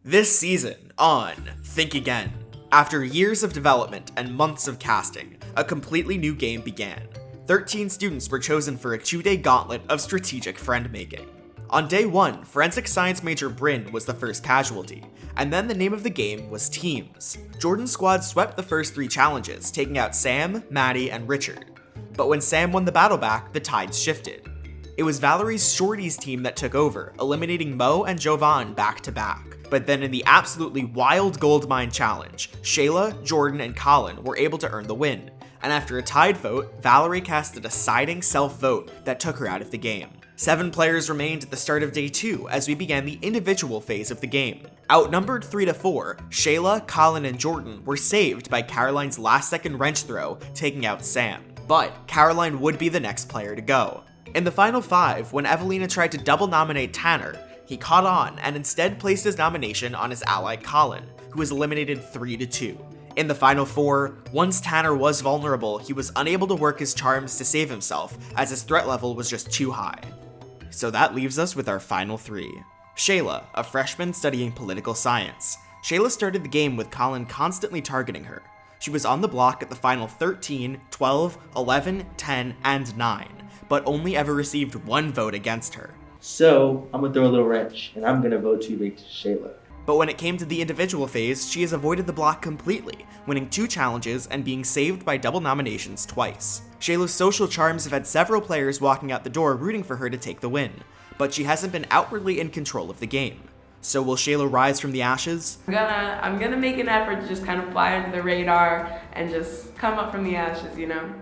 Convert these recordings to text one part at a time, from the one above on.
This season on Think Again. After years of development and months of casting, a completely new game began. 13 students were chosen for a 2-day gauntlet of strategic friend-making. On day 1, forensic science major Bryn was the first casualty, and then the name of the game was Teams. Jordan's squad swept the first 3 challenges, taking out Sam, Maddie, and Richard. But when Sam won the battle back, the tides shifted. It was Valerie's Shorty's team that took over, eliminating Mo and Jovan back-to-back. But then in the absolutely wild Goldmine challenge, Shayla, Jordan, and Colin were able to earn the win. And after a tied vote, Valerie cast a deciding self-vote that took her out of the game. 7 players remained at the start of day 2 as we began the individual phase of the game. Outnumbered 3-4, Shayla, Colin, and Jordan were saved by Caroline's last-second wrench throw, taking out Sam. But Caroline would be the next player to go. In the final 5, when Evelina tried to double nominate Tanner, he caught on and instead placed his nomination on his ally Colin, who was eliminated 3-2. In the final 4, once Tanner was vulnerable, he was unable to work his charms to save himself, as his threat level was just too high. So that leaves us with our final 3. Shayla, a freshman studying political science. Shayla started the game with Colin constantly targeting her. She was on the block at the final 13, 12, 11, 10, and 9, but only ever received 1 vote against her. So, I'm gonna throw a little wrench, and I'm gonna vote to make Shayla. But when it came to the individual phase, she has avoided the block completely, winning 2 challenges and being saved by double nominations twice. Shayla's social charms have had several players walking out the door rooting for her to take the win, but she hasn't been outwardly in control of the game. So will Shayla rise from the ashes? I'm gonna make an effort to just kind of fly under the radar and just come up from the ashes, you know?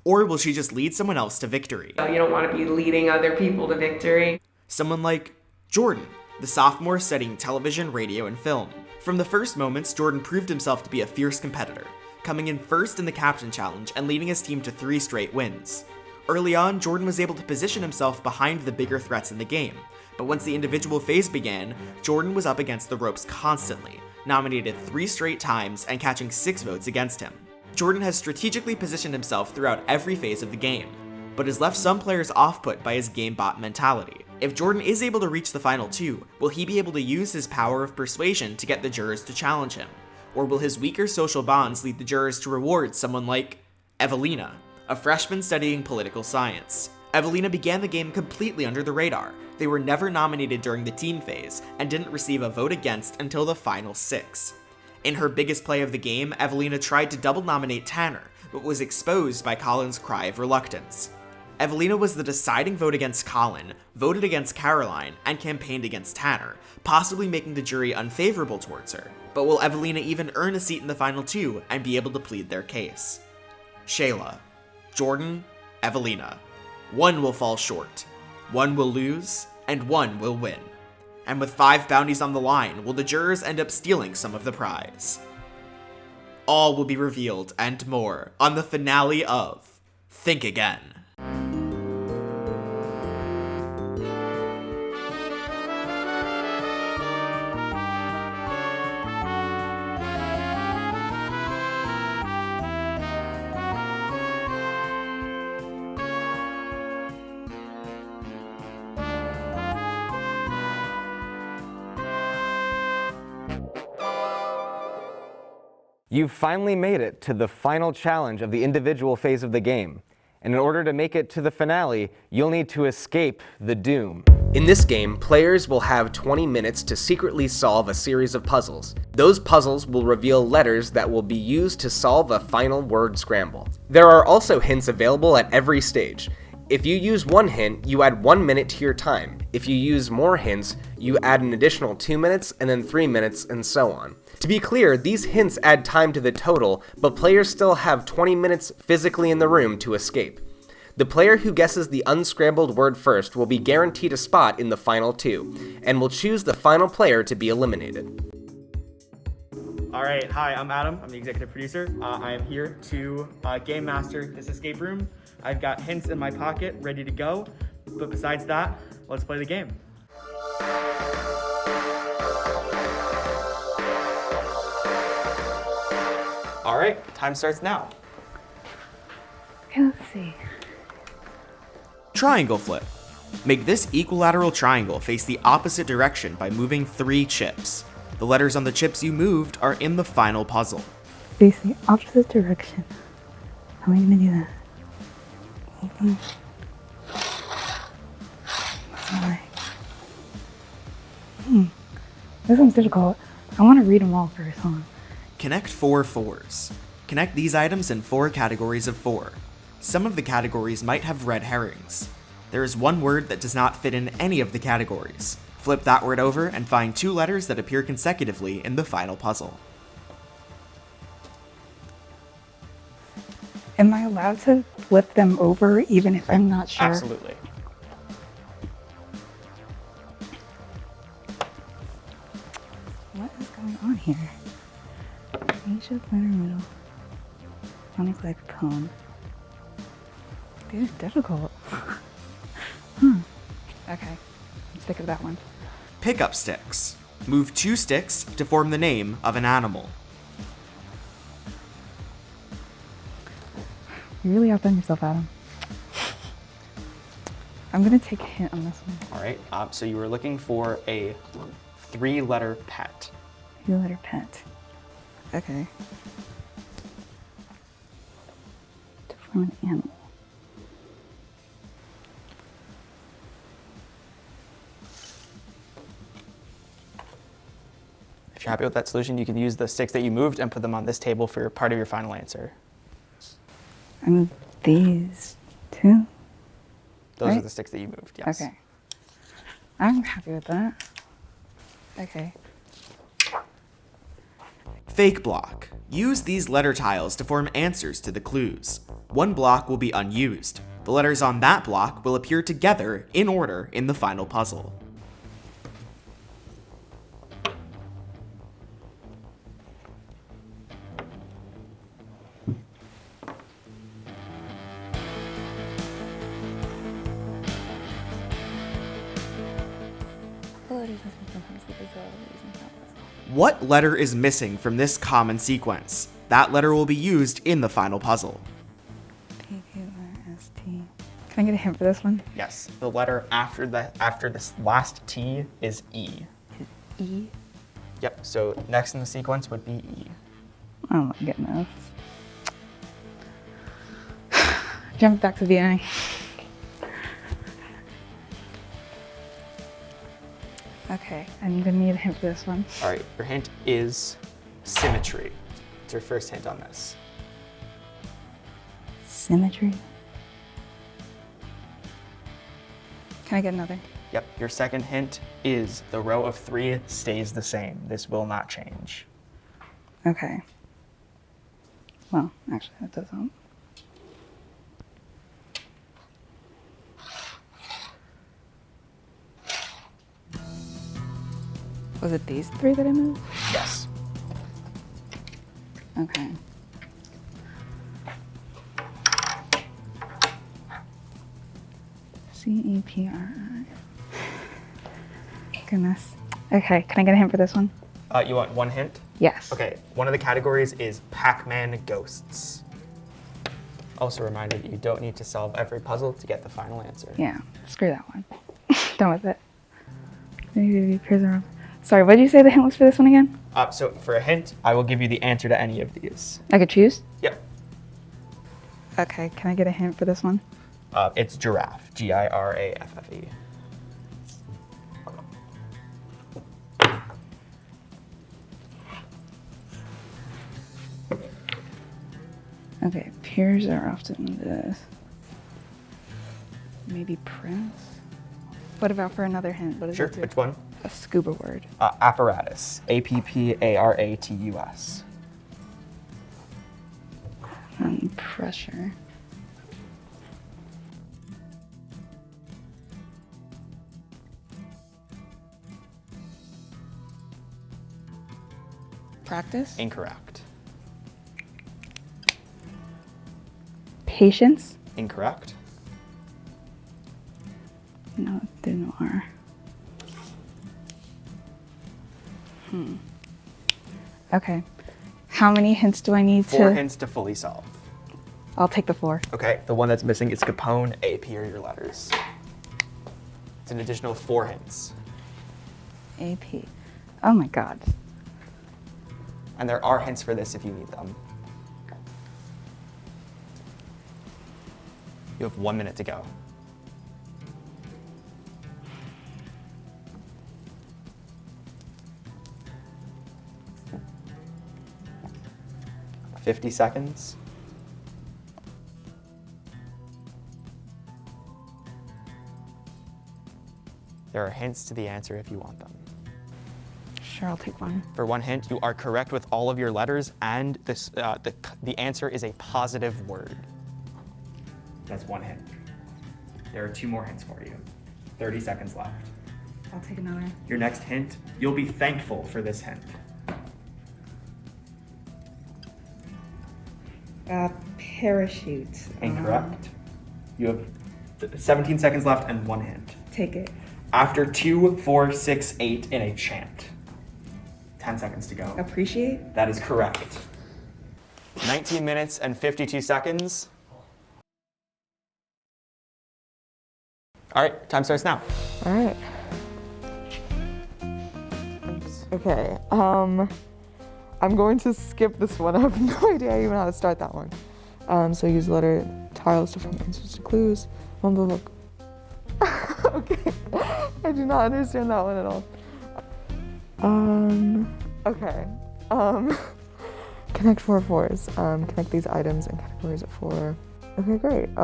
Or will she just lead someone else to victory? You don't want to be leading other people to victory. Someone like Jordan, the sophomore studying television, radio, and film. From the first moments, Jordan proved himself to be a fierce competitor, coming in first in the Captain Challenge and leading his team to 3 straight wins. Early on, Jordan was able to position himself behind the bigger threats in the game, but once the individual phase began, Jordan was up against the ropes constantly, nominated 3 straight times and catching 6 votes against him. Jordan has strategically positioned himself throughout every phase of the game, but has left some players off-put by his game-bot mentality. If Jordan is able to reach the final 2, will he be able to use his power of persuasion to get the jurors to challenge him? Or will his weaker social bonds lead the jurors to reward someone like Evelina, a freshman studying political science? Evelina began the game completely under the radar. They were never nominated during the team phase, and didn't receive a vote against until the final 6. In her biggest play of the game, Evelina tried to double nominate Tanner, but was exposed by Colin's cry of reluctance. Evelina was the deciding vote against Colin, voted against Caroline, and campaigned against Tanner, possibly making the jury unfavorable towards her. But will Evelina even earn a seat in the final 2 and be able to plead their case? Shayla, Jordan, Evelina. 1 will fall short, 1 will lose, and 1 will win. And with 5 bounties on the line, will the jurors end up stealing some of the prize? All will be revealed and more on the finale of Think Again. You've finally made it to the final challenge of the individual phase of the game, and in order to make it to the finale, you'll need to escape the doom. In this game, players will have 20 minutes to secretly solve a series of puzzles. Those puzzles will reveal letters that will be used to solve a final word scramble. There are also hints available at every stage. If you use 1 hint, you add 1 minute to your time. If you use more hints, you add an additional 2 minutes, and then 3 minutes, and so on. To be clear, these hints add time to the total, but players still have 20 minutes physically in the room to escape. The player who guesses the unscrambled word first will be guaranteed a spot in the final 2, and will choose the final player to be eliminated. Alright, hi, I'm Adam. I'm the executive producer. I am here to game master this escape room. I've got hints in my pocket ready to go, but besides that, let's play the game. Alright, time starts now. Okay, let's see. Triangle flip. Make this equilateral triangle face the opposite direction by moving 3 chips. The letters on the chips you moved are in the final puzzle. Face the opposite direction. How am I gonna do that? Open. Alright. This one's difficult. I want to read them all first, hold on. Connect 4 fours. Connect these items in 4 categories of 4. Some of the categories might have red herrings. There is one word that does not fit in any of the categories. Flip that word over and find 2 letters that appear consecutively in the final puzzle. Am I allowed to flip them over even if I'm not sure? Absolutely. What is going on here? Asia, planner, middle. Phonics like cone. These are difficult. Okay, let's stick with that one. Pickup sticks. Move 2 sticks to form the name of an animal. You really outdone yourself, Adam. I'm gonna take a hint on this one. All right, so you were looking for a 3-letter pet. 2-letter pet. Okay. To form an animal. If you're happy with that solution, you can use the sticks that you moved and put them on this table for part of your final answer. I moved these 2. Those Right? are the sticks that you moved, yes. Okay. I'm happy with that. Okay. Fake block. Use these letter tiles to form answers to the clues. One block will be unused. The letters on that block will appear together in order in the final puzzle. What letter is missing from this common sequence? That letter will be used in the final puzzle. P-Q-R-S-T. Can I get a hint for this one? Yes, the letter after this last T is E. E. Yep, so next in the sequence would be E. Oh my goodness. Jump back to the beginning. Okay, I'm gonna need a hint for this one. All right, your hint is symmetry. It's your first hint on this. Symmetry. Can I get another? Yep, your second hint is the row of 3 stays the same. This will not change. Okay. Well, actually, that does help. Was it these 3 that I moved? Yes. Okay. C-E-P-R-I. Goodness. Okay, can I get a hint for this one? You want one hint? Yes. Okay, one of the categories is Pac-Man ghosts. Also a reminder that you don't need to solve every puzzle to get the final answer. Yeah, screw that one. Done with it. Sorry, what did you say the hint was for this one again? So for a hint, I will give you the answer to any of these. I could choose? Yep. Okay, can I get a hint for this one? It's giraffe, G-I-R-A-F-F-E. Okay, peers are often this. Maybe prince? What about for another hint? What is Sure, it? which one? A scuba word. Apparatus, A-P-P-A-R-A-T-U-S. Pressure. Practice? Incorrect. Patience? Incorrect. No, there's no R. Okay. How many hints do I need 4 to? hints to fully solve. I'll take the 4. Okay, the one that's missing is Capone, A-P are your letters. It's an additional 4 hints. AP. Oh my god. And there are hints for this if you need them. You have 1 minute to go. $50 seconds. There are hints to the answer if you want them. Sure, I'll take one. For one hint, you are correct with all of your letters, and this, the answer is a positive word. That's one hint. There are 2 more hints for you. 30 seconds left. I'll take another. Your next hint, you'll be thankful for this hint. Parachute. Incorrect. You have 17 seconds left and 1 hint. Take it. After 2, 4, 6, 8 in a chant. 10 seconds to go. Appreciate? That is correct. 19 minutes and 52 seconds. All right, time starts now. All right. Okay, I'm going to skip this one. I have no idea even how to start that one. So use the letter tiles to form answers to clues. Mumble book. Okay, I do not understand that one at all. Okay. Connect 4 fours. Connect these items and categories of 4. Okay, great.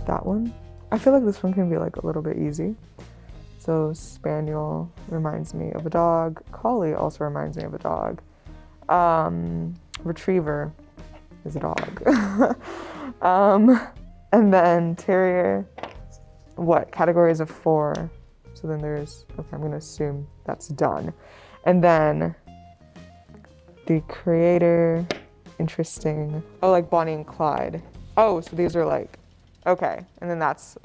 That one. I feel like this one can be like a little bit easy. So spaniel reminds me of a dog. Collie also reminds me of a dog. Retriever is a dog. And then terrier, what? Categories of 4. So then there's, okay, I'm gonna assume that's done. And then the creator, interesting. Oh, like Bonnie and Clyde. Oh, so these are like, okay. And then that's,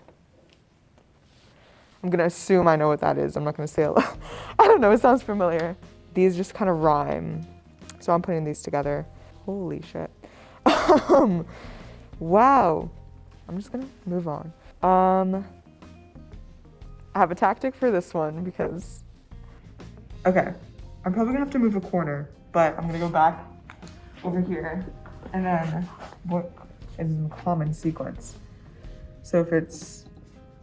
I'm gonna assume I know what that is. I'm not gonna say it. I don't know, it sounds familiar. These just kind of rhyme. So I'm putting these together. Holy shit. Wow. I'm just gonna move on. I have a tactic for this one because, okay, I'm probably gonna have to move a corner, but I'm gonna go back over here and then what is in common sequence. So if it's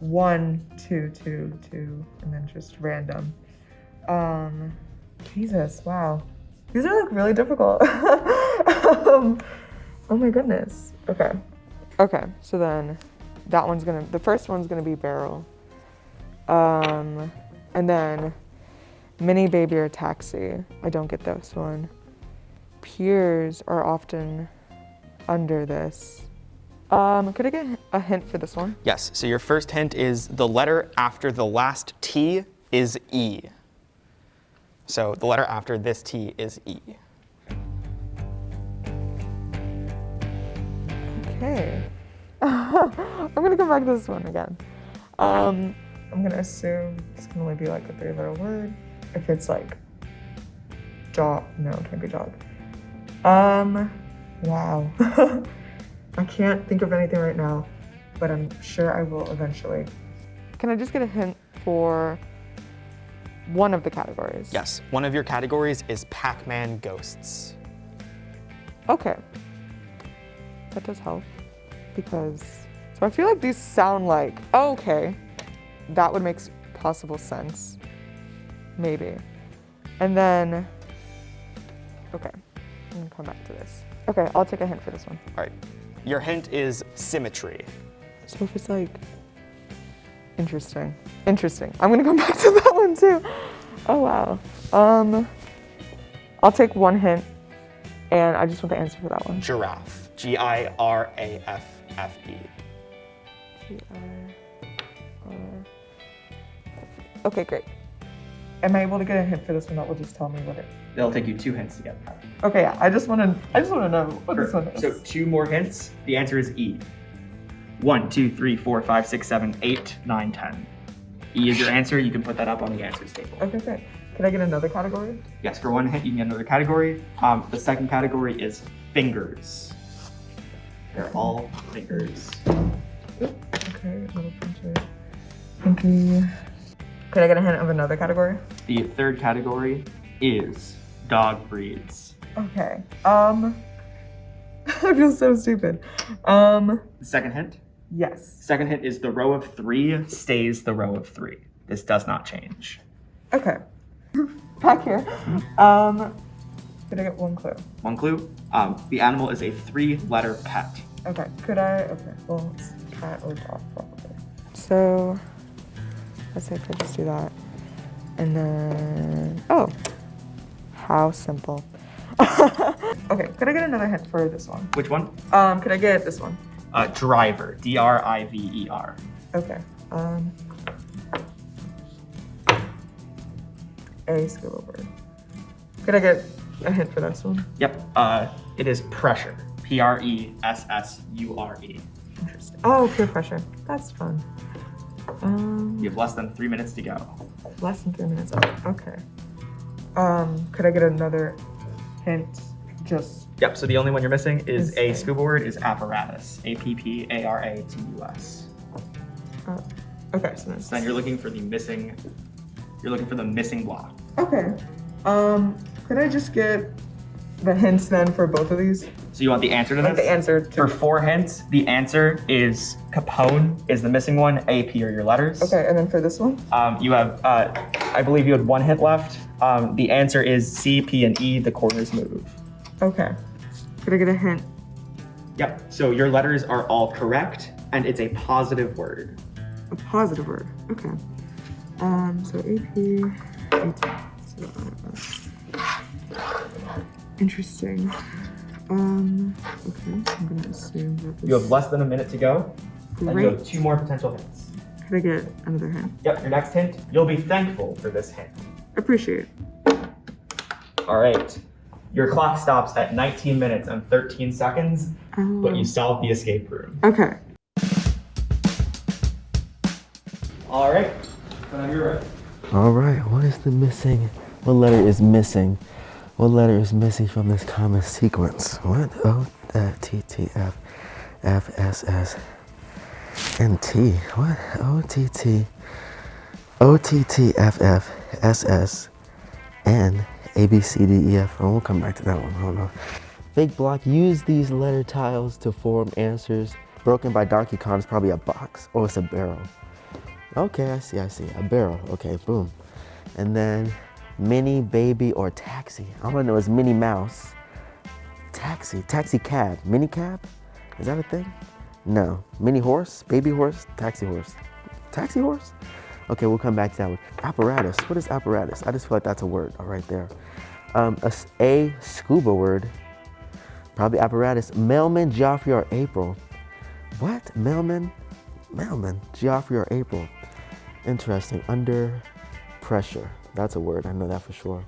1, 2, 2, 2, and then just random. Jesus, wow. These are like really difficult. Oh my goodness. Okay. Okay, so then that one's gonna, the first one's gonna be barrel. And then mini baby or taxi. I don't get this one. Peers are often under this. Could I get a hint for this one? Yes, so your first hint is the letter after the last T is E. So the letter after this T is E. Okay. I'm gonna come back to this one again. I'm gonna assume this can only be like a 3-letter word. If it's like dog, no, it can't be dog. Wow. I can't think of anything right now, but I'm sure I will eventually. Can I just get a hint for one of the categories? Yes, one of your categories is Pac-Man ghosts. Okay. That does help because, so I feel like these sound like, oh, okay, that would make possible sense, maybe. And then, okay, I'm gonna come back to this. Okay, I'll take a hint for this one. All right, your hint is symmetry. So if it's like, interesting. I'm gonna come back to that one too. Oh wow. I'll take one hint and I just want the answer for that one. Giraffe, Giraffe. Okay, great. Am I able to get a hint for this one that will just tell me what it? It'll take you 2 hints to get that. Okay, yeah, I just want to know what this one is. So 2 more hints. The answer is E. 1, 2, 3, 4, 5, 6, 7, 8, 9, 10. E is your answer. You can put that up on the answers table. Okay, great. Can I get another category? Yes, for one hint, you can get another category. The second category is fingers. They're all fingers. Okay, little pincher. Pinky. Could I get a hint of another category? The third category is dog breeds. Okay. I feel so stupid. Second hint? Yes. Second hint is the row of 3 stays the row of 3. This does not change. Okay. Back here. Could I get one clue? One clue, the animal is a 3-letter pet. Okay. Okay. Well, it's cat or dog probably. So, let's say I could just do that. And then, oh, how simple. Okay, could I get another hint for this one? Which one? Could I get this one? Driver, D-R-I-V-E-R. Okay. A scuba word. Could I get a hint for this one? Yep, it is pressure, P-R-E-S-S-U-R-E. Interesting. Oh, peer pressure. That's fun. You have less than 3 minutes to go. Less than 3 minutes. Oh, okay. Could I get another hint? Just. Yep, so the only one you're missing is Is a A. scuba word is apparatus, A-P-P-A-R-A-T-U-S. Okay, so that's. Then you're looking for the missing block. Okay. Could I just get the hints then for both of these? So you want the answer to Like this? the answer to. For 4 hints, the answer is Capone is the missing one, A, P are your letters. Okay, and then for this one? You have, I believe you had 1 hint left. The answer is C, P, and E, the corners move. Okay. Could I get a hint? Yep, so your letters are all correct, and it's a positive word. A positive word. Okay. So AP, AT. So, interesting. Okay, I'm gonna assume that this. You have less than a minute to go, and you Great. have 2 more potential hints. Could I get another hint? Yep, your next hint, you'll be thankful for this hint. Appreciate it. All right, your clock stops at 19 minutes and 13 seconds, but you solved the escape room. Okay. All right, whenever you're ready. All right, what letter is missing? What letter is missing from this common sequence? What? O, T, T, F, F, S, S, and T. What? O, T, T, F, F, S, S, N, A, B, C, D, E, F. Oh, we'll come back to that one. Hold on. Fake block. Use these letter tiles to form answers. Broken by Donkey Kong is probably a box. Oh, it's a barrel. Okay, I see. A barrel. Okay, boom. And then mini, baby, or taxi. All I know is Minnie Mouse. Taxi cab. Mini cab? Is that a thing? No. Mini horse? Baby horse? Taxi horse. Taxi horse? Okay, we'll come back to that one. Apparatus. What is apparatus? I just feel like that's a word right there. A scuba word. Probably apparatus. Mailman, Geoffrey, or April. What? Mailman, Geoffrey, or April. Interesting. Under pressure. That's a word. I know that for sure.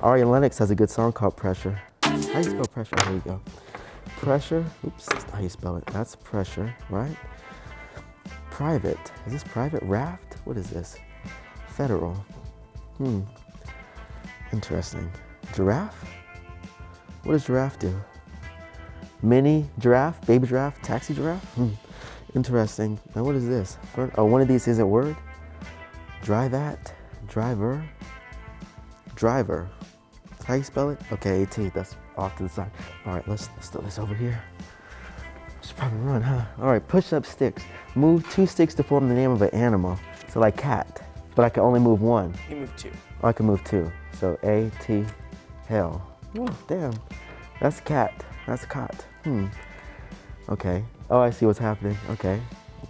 Ari Lennox has a good song called Pressure. How do you spell pressure? Here we go. Pressure. Oops. That's not how you spell it. That's pressure, right? Private. Is this private? Raft? What is this? Federal. Interesting. Giraffe? What does giraffe do? Mini giraffe? Baby giraffe? Taxi giraffe? Interesting. Now what is this? Oh, one of these isn't word? Drive at? Driver? Driver. How you spell it? Okay, AT, that's off to the side. All right, let's throw this over here. Should probably run, huh? All right, push up sticks. Move 2 sticks to form the name of an animal. So like cat, but I can only move 1. You move 2. Oh, I can move 2. So A-T, hell. Oh, damn. That's cat. That's cot. Okay. Oh, I see what's happening. Okay.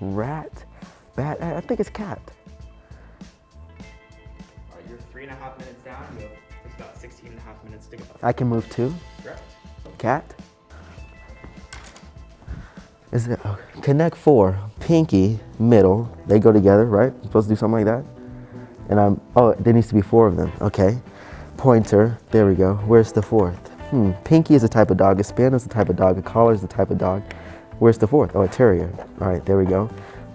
Rat. Bat. I think it's cat. All right, you're 3.5 minutes down. You have just about 16.5 minutes to go. I can move 2. Correct. Cat. Is it? Okay. Connect 4. Pinky, middle. They go together, right? I'm supposed to do something like that. And oh, there needs to be 4 of them. Okay. Pointer. There we go. Where's the 4th? Pinky is a type of dog. A Spaniel is a type of dog. A collar is a type of dog. Where's the 4th? Oh, a terrier. All right, there we go.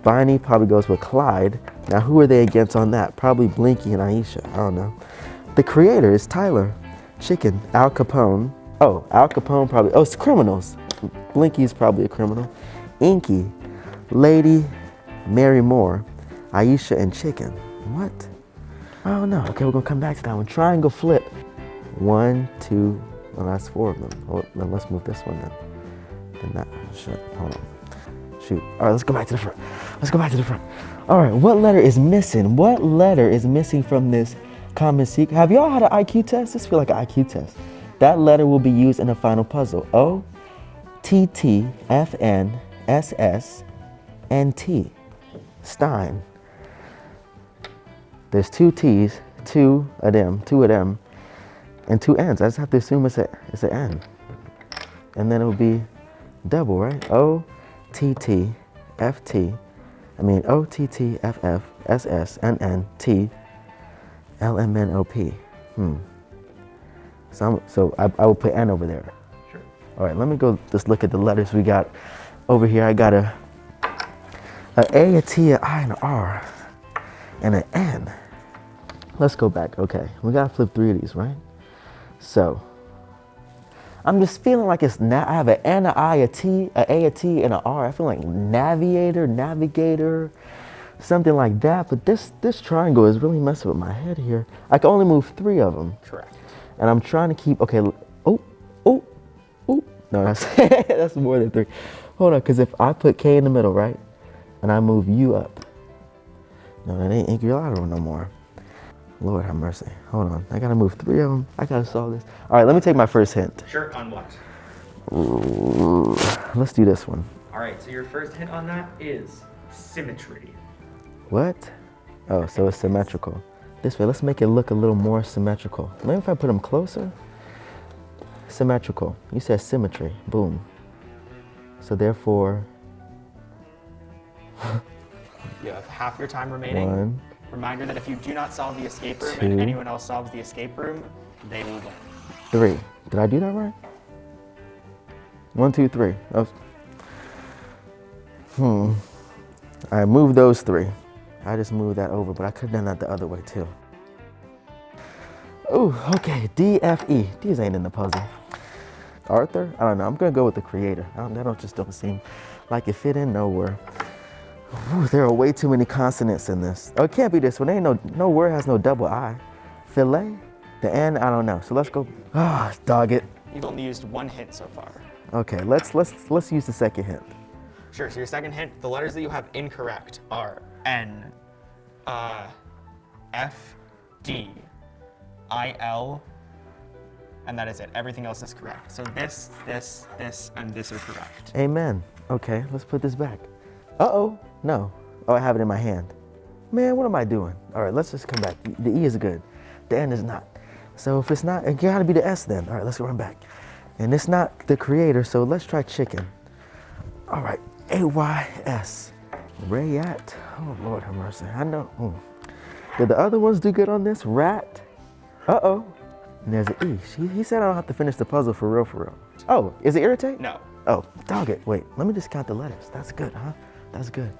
Bonnie probably goes with Clyde. Now, who are they against on that? Probably Blinky and Aisha. I don't know. The creator is Tyler. Chicken. Al Capone. Oh, Al Capone probably. Oh, it's criminals. Blinky is probably a criminal. Inky. Lady. Mary Moore. Aisha and Chicken. What? I don't know. Okay, we're going to come back to that one. Triangle flip. 1, 2, well, that's 4 of them. Well, then let's move this one then. Then that, shit, hold on. Shoot. All right, let's go back to the front. Let's go back to the front. All right, what letter is missing? What letter is missing from this common sequence? Have y'all had an IQ test? This feels like an IQ test. That letter will be used in the final puzzle. O, T, T, F, N, S, S, and T. Stein. There's 2 T's, 2 of them, and 2 N's. I just have to assume it's an N. And then it will be double, right? O, T, T, F, T. I mean, O, T, T, F, F, S, S, N, N, T, L, M, N, O, P. So I will put N over there. Sure. All right, let me go just look at the letters we got over here. I got a A, a T, a I, and an R, and an N. Let's go back. Okay, we gotta flip 3 of these, right? So I'm just feeling like it's I have an N, an I, a T, a A, a T, and an R. I feel like navigator, something like that. But this triangle is really messing with my head here. I can only move 3 of them. Correct. And I'm trying to keep, okay, oh. No, that's more than 3. Hold on, because if I put K in the middle, right? And I move U up. No, that ain't equilateral no more. Lord have mercy. Hold on, I gotta move 3 of them. I gotta solve this. All right, let me take my first hint. Sure, on what? Ooh, let's do this one. All right, so your first hint on that is symmetry. What? Oh, so it's symmetrical. This way, let's make it look a little more symmetrical. Maybe if I put them closer. Symmetrical. You said symmetry. Boom. So therefore, You have half your time remaining. 1, Reminder that if you do not solve the escape room 2, and anyone else solves the escape room, they will win. 3. Did I do that right? 1, 2, 3. I moved those 3. I just moved that over, but I could have done that the other way too. Ooh, okay, D, F, E. These ain't in the puzzle. Arthur? I don't know, I'm gonna go with the creator. That just don't seem like it fit in nowhere. Ooh, there are way too many consonants in this. Oh, it can't be this one. Ain't no word has no double I. Filet? The N, I don't know. So let's go, dog it. You've only used 1 hint so far. Okay, let's use the second hint. Sure, so your second hint, the letters that you have incorrect are N, F, D, I, L, and that is it. Everything else is correct. So this, and this are correct. Amen. Okay, let's put this back. Uh-oh, no. Oh, I have it in my hand. Man, what am I doing? All right, let's just come back. The E is good, the N is not. So if it's not, it gotta be the S then. All right, let's run back. And it's not the creator, so let's try chicken. All right, A-Y-S. Rayat. Oh, Lord have mercy. I know. Did the other ones do good on this? Rat. Uh-oh. And there's an E. He said I don't have to finish the puzzle for real. Oh, is it irritate? No. Oh, dog it. Wait, let me just count the letters. That's good, huh? That's good.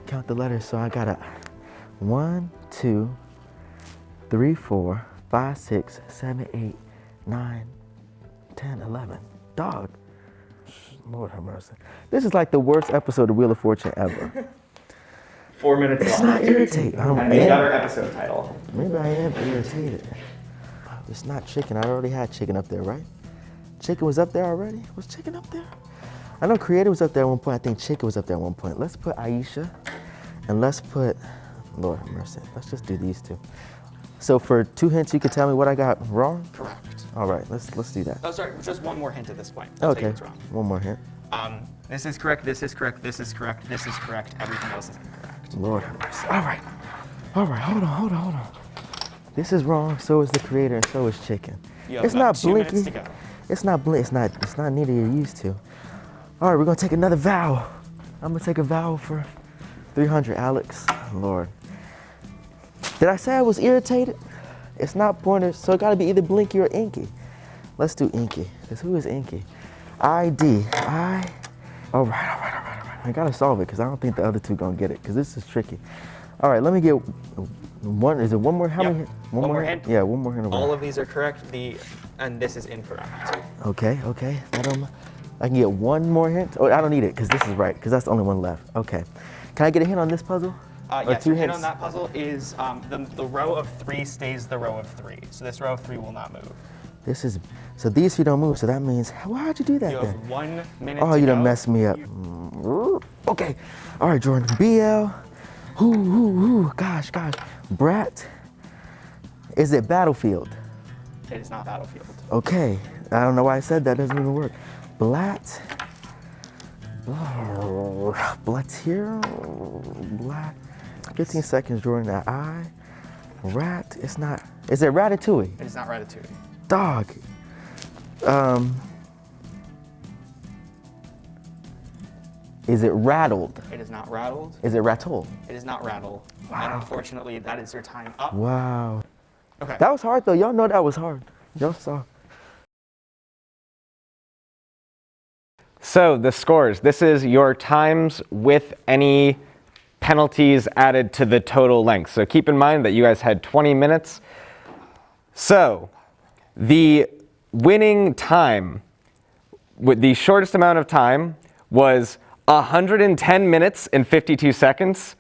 Count the letters. So I got a 1, 2, 3, 4, 5, 6, 7, 8, 9, 10, 11. Dog. Lord have mercy. This is like the worst episode of Wheel of Fortune ever. 4 minutes It's long. not irritating. And the other episode title. Maybe I am irritated. It's not chicken. I already had chicken up there, right? Chicken was up there already? Was chicken up there? I know creator was up there at one point. I think chicken was up there at one point. Let's put Aisha and let's put, Lord have mercy. Let's just do these 2. So for 2 hints, you can tell me what I got wrong? Correct. All right, let's do that. Oh, sorry, just 1 more hint at this point. I'll tell you Okay, what's wrong. 1 more hint. This is correct, this is correct, this is correct, this is correct, everything else is incorrect. Lord have mercy. All right, hold on. This is wrong, so is the creator, and so is chicken. You have It's about not 2 minutes blinking. to go. It's not it's not neither you're used to. All right, we're gonna take another vowel. I'm gonna take a vowel for 300, Alex. Lord. Did I say I was irritated? It's not pointers, so it gotta be either blinky or inky. Let's do inky, because who is inky? I-D, all right. I gotta solve it, because I don't think the other 2 gonna get it, because this is tricky. All right, let me get 1, is it 1 more, how Yep. many? One more hint. Yeah, 1 more hint. All of these are correct, and this is incorrect. Okay. I can get 1 more hint. Oh, I don't need it because this is right, because that's the only one left. Okay. Can I get a hint on this puzzle? Yes, 2 your hint hints? on that puzzle is the row of 3 stays the row of 3. So this row of 3 will not move. This is, so these feet don't move, so that means, why'd you do that You then? have 1 minute Oh, to you done go. messed me up. Okay, all right, Jordan. BL, gosh. Brat, is it Battlefield? It is not Battlefield. Okay, I don't know why I said that, doesn't even work. Blat here, Blat. 15 seconds, Jordan, that I. Rat, it's not, is it Ratatouille? It is not Ratatouille. Dog. Is it rattled? It is not rattled. Is it rattle? It is not rattle. And unfortunately, that is your time up. Wow. Okay. That was hard though. Y'all know that was hard. Y'all saw. So the scores, this is your times with any penalties added to the total length. So keep in mind that you guys had 20 minutes. So the winning time, with the shortest amount of time, was 110 minutes and 52 seconds.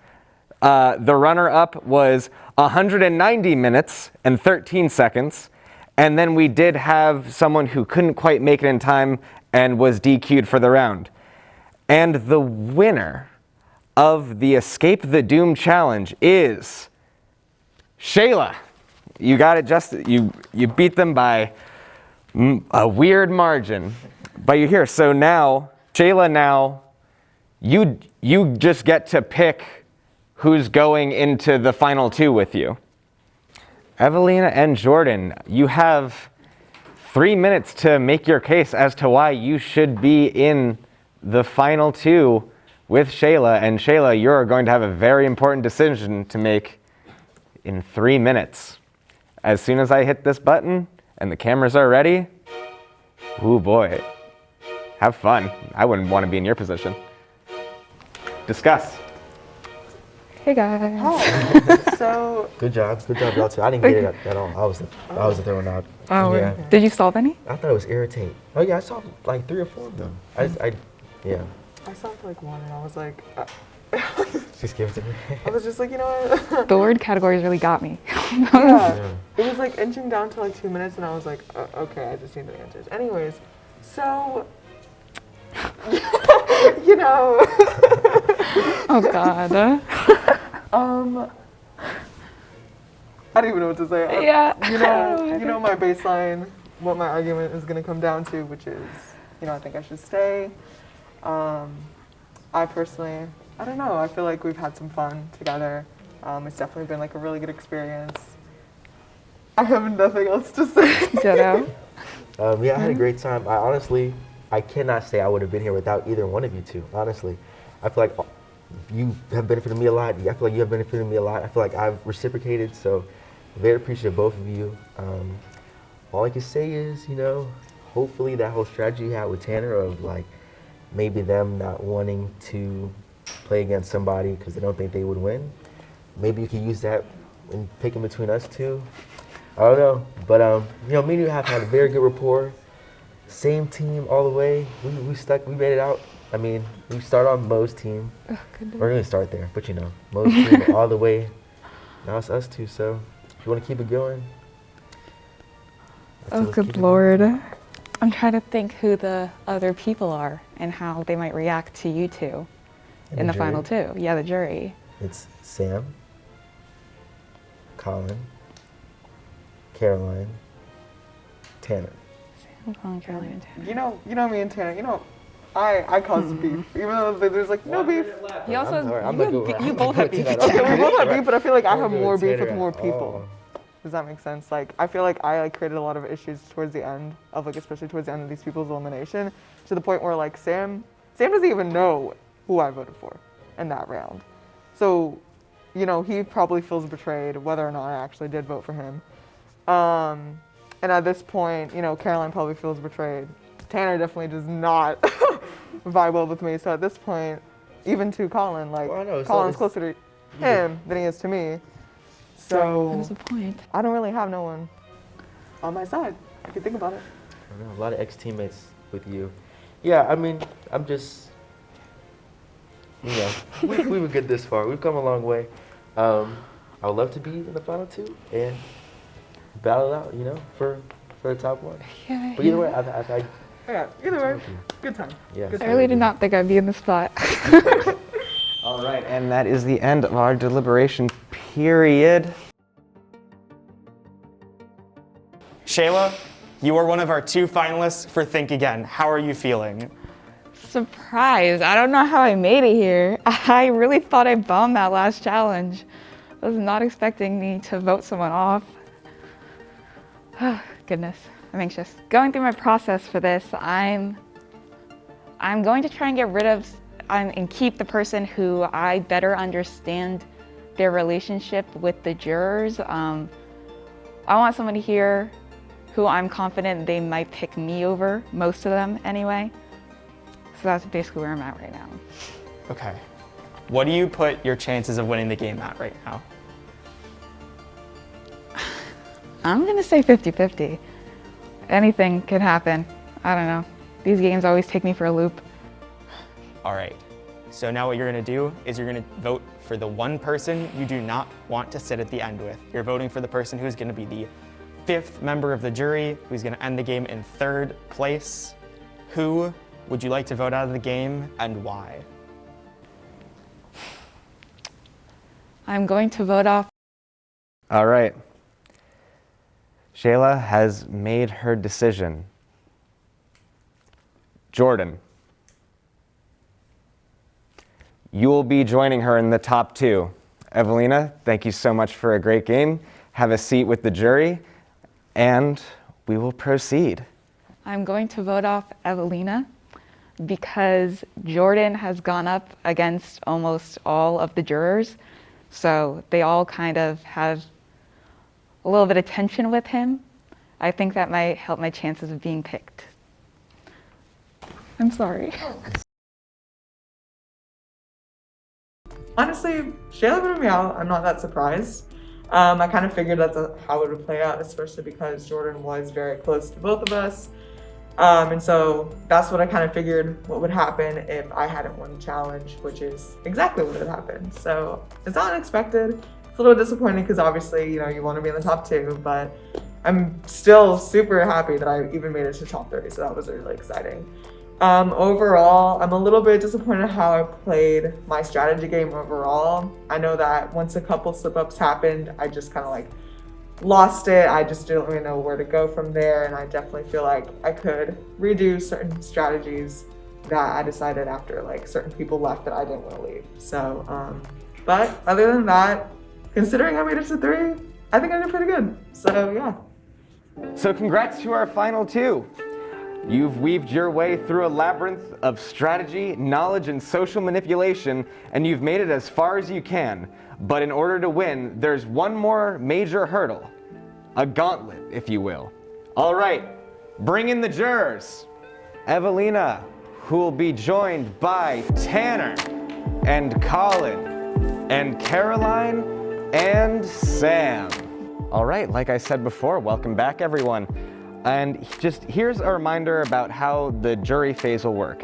The runner-up was 190 minutes and 13 seconds. And then we did have someone who couldn't quite make it in time and was DQ'd for the round. And the winner of the Escape the Doom challenge is Shayla. You got it, you beat them by a weird margin, but you're here. So now, Shayla, you just get to pick who's going into the final 2 with you. Evelina and Jordan, you have 3 minutes to make your case as to why you should be in the final 2 with Shayla. And Shayla, you're going to have a very important decision to make in 3 minutes. As soon as I hit this button and the cameras are ready, ooh boy, have fun. I wouldn't want to be in your position. Discuss. Hey guys. So, Good job, y'all too. I didn't get it at all. I was the thrown out. Oh, Yeah. did you solve any? I thought it was irritating. Oh yeah, I saw like 3 or 4 of them. Yeah. I solved like one and I was like, Just give it to me. I was just like, you know what? The word categories really got me. Yeah. It was like inching down to like 2 minutes and I was like, okay, I just need the answers. Anyways, so, you know. Oh God. I don't even know what to say. Yeah. You know my baseline, what my argument is gonna come down to, which is, you know, I think I should stay. I personally, I don't know, I feel like we've had some fun together. It's definitely been like a really good experience. I have nothing else to say. Ditto. Yeah, I had a great time. I cannot say I would have been here without either one of you two, honestly. I feel like you have benefited me a lot. I feel like you have benefited me a lot. I feel like I've reciprocated, so very appreciative of both of you. All I can say is, you know, hopefully that whole strategy you had with Tanner of like maybe them not wanting to play against somebody because they don't think they would win, maybe you can use that in picking between us two. I don't know, but you know, me and you have had a very good rapport. Same team all the way. We made it out. I mean, we start on Mo's team. Oh, goodness. We're gonna start there, but you know, Mo's team all the way. Now it's us two, so if you wanna keep it going. Oh, good Lord. I'm trying to think who the other people are and how they might react to you two in the final 2. Yeah, the jury. It's Sam, Colin, Caroline, Tanner. I'm calling Caroline and Tanner. You know me and Tanner, you know, I cause beef, even though there's like no beef. He also, I'm sorry, I'm not good- you both have beef with Okay, we Tanner. both have beef, but I feel like I have Tanner more beef Tanner with more at people. all. Does that make sense? Like, I feel like I created a lot of issues towards the end of like, especially towards the end of these people's elimination, to the point where like Sam doesn't even know who I voted for in that round. So, you know, he probably feels betrayed whether or not I actually did vote for him. And at this point, you know, Caroline probably feels betrayed. Tanner definitely does not vibe well with me. So at this point, even to Colin, like, Well, I know, Colin's closer to him than he is to me. So That's the point. I don't really have no one on my side, if you think about it. I don't know, a lot of ex-teammates with you. Yeah, I mean, I'm just, you know, we were good this far. We've come a long way. I would love to be in the final 2 and battle it out, you know, for for the top one. Yeah. But either way, I Yeah, either way, good time. yeah. Good I really did not think I'd be in the spot. All right, and that is the end of our deliberation period. Shayla, you are one of our 2 finalists for Think Again. How are you feeling? Surprised. I don't know how I made it here. I really thought I bombed that last challenge. I was not expecting me to vote someone off. Goodness, I'm anxious. Going through my process for this, I'm going to try and get rid of and keep the person who I better understand their relationship with the jurors. I want somebody here who I'm confident they might pick me over, most of them anyway. So that's basically where I'm at right now. Okay. What do you put your chances of winning the game at right now? I'm gonna say 50-50. Anything could happen. I don't know. These games always take me for a loop. All right. So now what you're gonna do is you're gonna vote for the one person you do not want to sit at the end with. You're voting for the person who's gonna be the 5th member of the jury, who's gonna end the game in 3rd place. Who would you like to vote out of the game and why? I'm going to vote off. All right. Shayla has made her decision. Jordan, you will be joining her in the top 2. Evelina, thank you so much for a great game. Have a seat with the jury, and we will proceed. I'm going to vote off Evelina because Jordan has gone up against almost all of the jurors. So they all kind of have a little bit of tension with him. I think that might help my chances of being picked. I'm sorry. Honestly, Shayla voted me out. I'm not that surprised. I kind of figured that's how it would play out, especially because Jordan was very close to both of us. And so that's what I kind of figured what would happen if I hadn't won the challenge, which is exactly what had happened. So it's not unexpected. It's a little disappointing because obviously, you want to be in the top 2, but I'm still super happy that I even made it to top 30. So that was really exciting. Overall, I'm a little bit disappointed how I played my strategy game overall. I know that once a couple slip-ups happened, I just kind of like lost it. I just didn't really know where to go from there, and I definitely feel like I could redo certain strategies that I decided after like certain people left that I didn't want to leave. So, but other than that, considering I made it to 3, I think I did pretty good. So yeah. So congrats to our final 2. You've weaved your way through a labyrinth of strategy, knowledge, and social manipulation, and you've made it as far as you can. But in order to win, there's one more major hurdle. A gauntlet, if you will. All right, bring in the jurors. Evelina, who will be joined by Tanner, and Colin, and Caroline, and Sam. All right, like I said before, welcome back, everyone. And just here's a reminder about how the jury phase will work.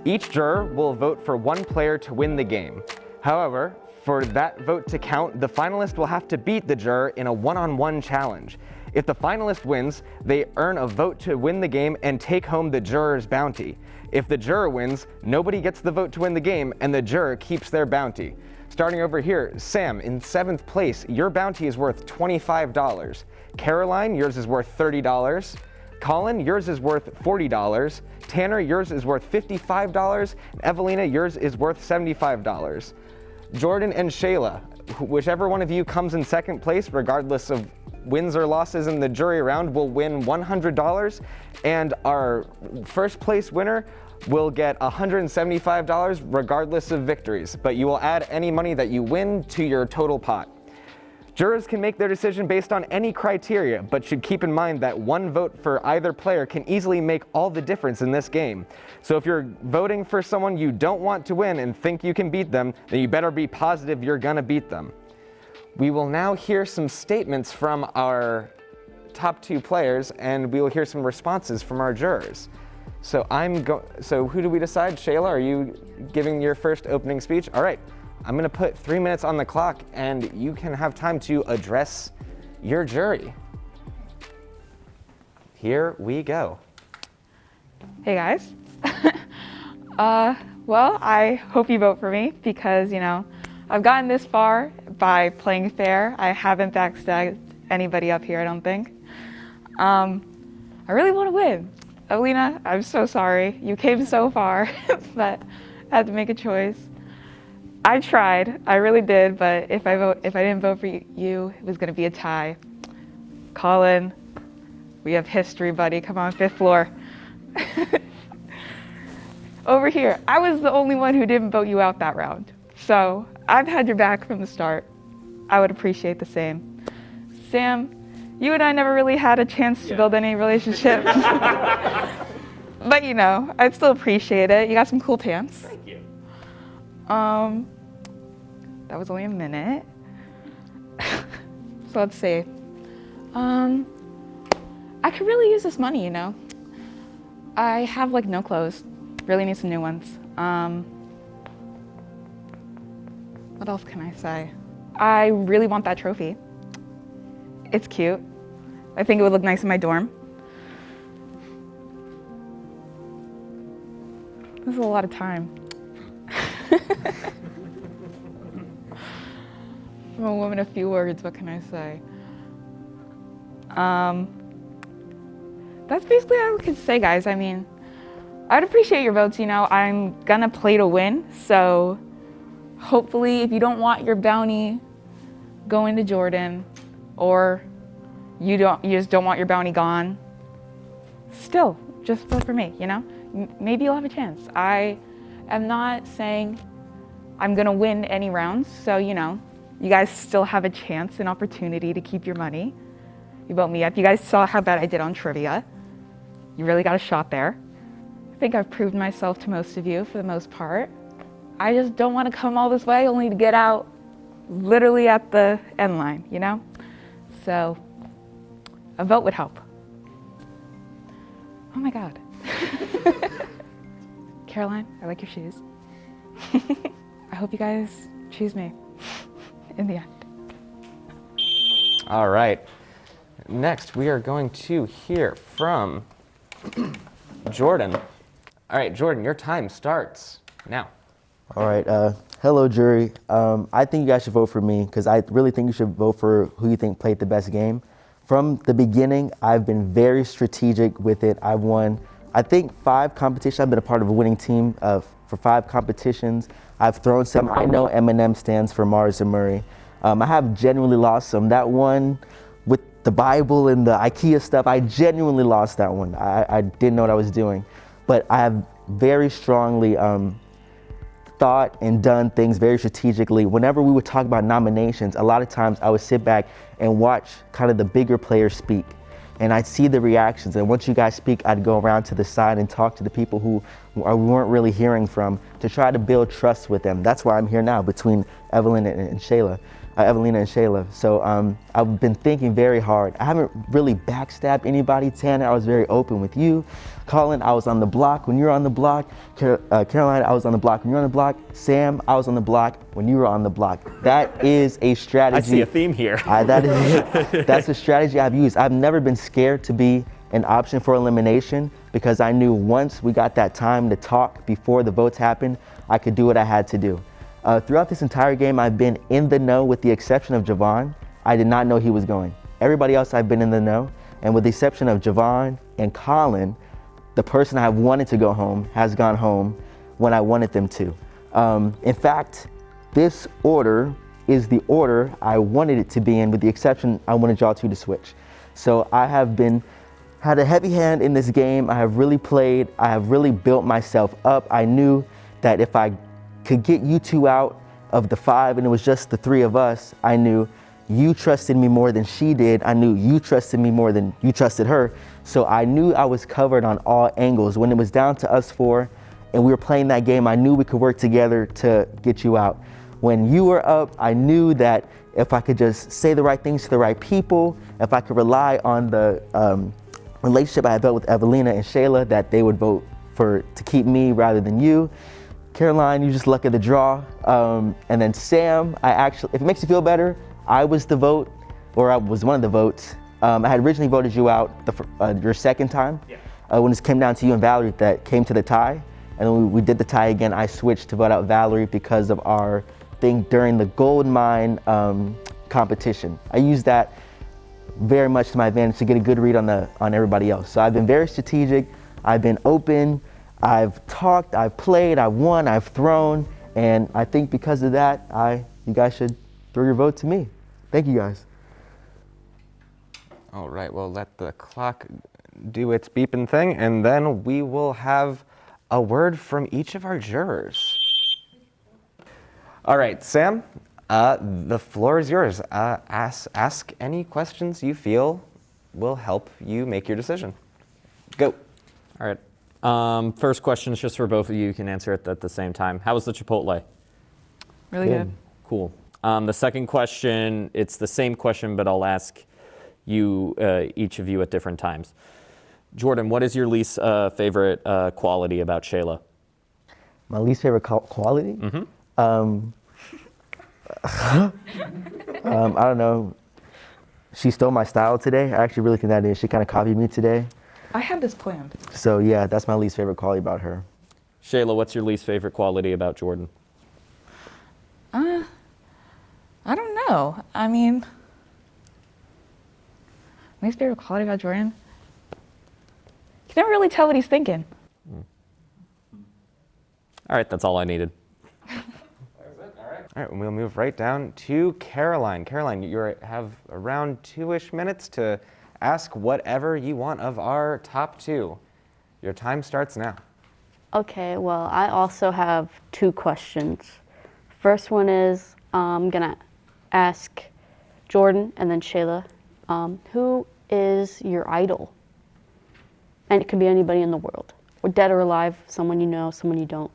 Each juror will vote for one player to win the game. However, for that vote to count, the finalist will have to beat the juror in a one-on-one challenge. If the finalist wins, they earn a vote to win the game and take home the juror's bounty. If the juror wins, nobody gets the vote to win the game and the juror keeps their bounty. Starting over here, Sam, in 7th place, your bounty is worth $25. Caroline, yours is worth $30. Colin, yours is worth $40. Tanner, yours is worth $55. And Evelina, yours is worth $75. Jordan and Shayla, whichever one of you comes in 2nd place, regardless of wins or losses in the jury round, will win $100. And our 1st place winner will get $175 regardless of victories, but you will add any money that you win to your total pot. Jurors can make their decision based on any criteria, but should keep in mind that one vote for either player can easily make all the difference in this game. So if you're voting for someone you don't want to win and think you can beat them, then you better be positive you're gonna beat them. We will now hear some statements from our top 2 players, and we will hear some responses from our jurors. So so who do we decide? Shayla, are you giving your first opening speech? All right. I'm gonna put 3 minutes on the clock and you can have time to address your jury. here we go. Hey guys. Well, I hope you vote for me because, I've gotten this far by playing fair. I haven't backstabbed anybody up here, I don't think. I really want to win. Evelina, I'm so sorry. You came so far, but I had to make a choice. I tried, I really did, but if I didn't vote for you, it was gonna be a tie. Colin, we have history, buddy. Come on, 5th floor. Over here, I was the only one who didn't vote you out that round. So I've had your back from the start. I would appreciate the same. Sam, you and I never really had a chance to build any relationship. But I'd still appreciate it. You got some cool pants. Thank you. That was only a minute. So let's see. I could really use this money, I have no clothes. Really need some new ones. What else can I say? I really want that trophy. It's cute. I think it would look nice in my dorm. This is a lot of time. I'm a woman of few words, what can I say? That's basically all I could say, guys. I'd appreciate your votes, I'm gonna play to win, so hopefully if you don't want your bounty going to Jordan, or you just don't want your bounty gone, still, just vote for me, Maybe you'll have a chance. I am not saying I'm gonna win any rounds, so you guys still have a chance, an opportunity to keep your money. You vote me up. You guys saw how bad I did on trivia. You really got a shot there. I think I've proved myself to most of you for the most part. I just don't want to come all this way only to get out literally at the end line, So a vote would help. Oh my God. Caroline, I like your shoes. I hope you guys choose me in the end. All right. Next, we are going to hear from Jordan. All right, Jordan, your time starts now. All right, hello jury. I think you guys should vote for me because I really think you should vote for who you think played the best game. From the beginning, I've been very strategic with it. I've won, I think, 5 competitions. I've been a part of a winning team for 5 competitions. I've thrown some. I know M&M stands for Mars and Murray. I have genuinely lost some. That one with the Bible and the IKEA stuff, I genuinely lost that one. I didn't know what I was doing. But I have very strongly thought and done things very strategically. Whenever we would talk about nominations, a lot of times I would sit back and watch kind of the bigger players speak. And I'd see the reactions. And once you guys speak, I'd go around to the side and talk to the people who we weren't really hearing from to try to build trust with them. That's why I'm here now between Evelina and Shayla. So I've been thinking very hard. I haven't really backstabbed anybody. Tanner, I was very open with you. Colin, I was on the block when you were on the block. Caroline, I was on the block when you were on the block. Sam, I was on the block when you were on the block. That is a strategy. I see a theme here. That's a strategy I've used. I've never been scared to be an option for elimination because I knew once we got that time to talk before the votes happened, I could do what I had to do. Throughout this entire game, I've been in the know with the exception of Javon. I did not know he was going. Everybody else I've been in the know, and with the exception of Javon and Colin, the person I wanted to go home has gone home when I wanted them to. In fact, this order is the order I wanted it to be in, with the exception I wanted y'all two to switch. So I have had a heavy hand in this game. I have really played. I have really built myself up. I knew that if I could get you two out of the 5 and it was just the 3 of us, I knew you trusted me more than she did. I knew you trusted me more than you trusted her. So I knew I was covered on all angles. When it was down to us 4 and we were playing that game, I knew we could work together to get you out. When you were up, I knew that if I could just say the right things to the right people, if I could rely on the relationship I had built with Evelina and Shayla, that they would vote to keep me rather than you. Caroline, you just luck of the draw. And then Sam, if it makes you feel better, I was the vote, or I was one of the votes, I had originally voted you out your second time. When it came down to you and Valerie, that came to the tie. And then we did the tie again. I switched to vote out Valerie because of our thing during the gold mine competition. I used that very much to my advantage to get a good read on everybody else. So I've been very strategic. I've been open. I've talked. I've played. I've won. I've thrown. And I think because of that, you guys should throw your vote to me. Thank you guys. All right, well, let the clock do its beeping thing, and then we will have a word from each of our jurors. All right, Sam, the floor is yours. Ask any questions you feel will help you make your decision. Go. All right. First question is just for both of you. You can answer it at the same time. How was the Chipotle? Really good. Cool. The second question, it's the same question, but I'll ask you, each of you at different times. Jordan, what is your least favorite quality about Shayla? My least favorite quality? Mm-hmm. I don't know. She stole my style today. I actually really think that is. She kind of copied me today. I had this planned. So yeah, that's my least favorite quality about her. Shayla, what's your least favorite quality about Jordan? I don't know. I mean, least favorite quality about Jordan? You can never really tell what he's thinking. All right, that's all I needed. All right, we'll move right down to Caroline. Caroline, you have around 2-ish minutes to ask whatever you want of our top two. Your time starts now. Okay, well, I also have 2 questions. First one is, I'm gonna ask Jordan and then Shayla, who is your idol? And it could be anybody in the world, or dead or alive, someone you know, someone you don't.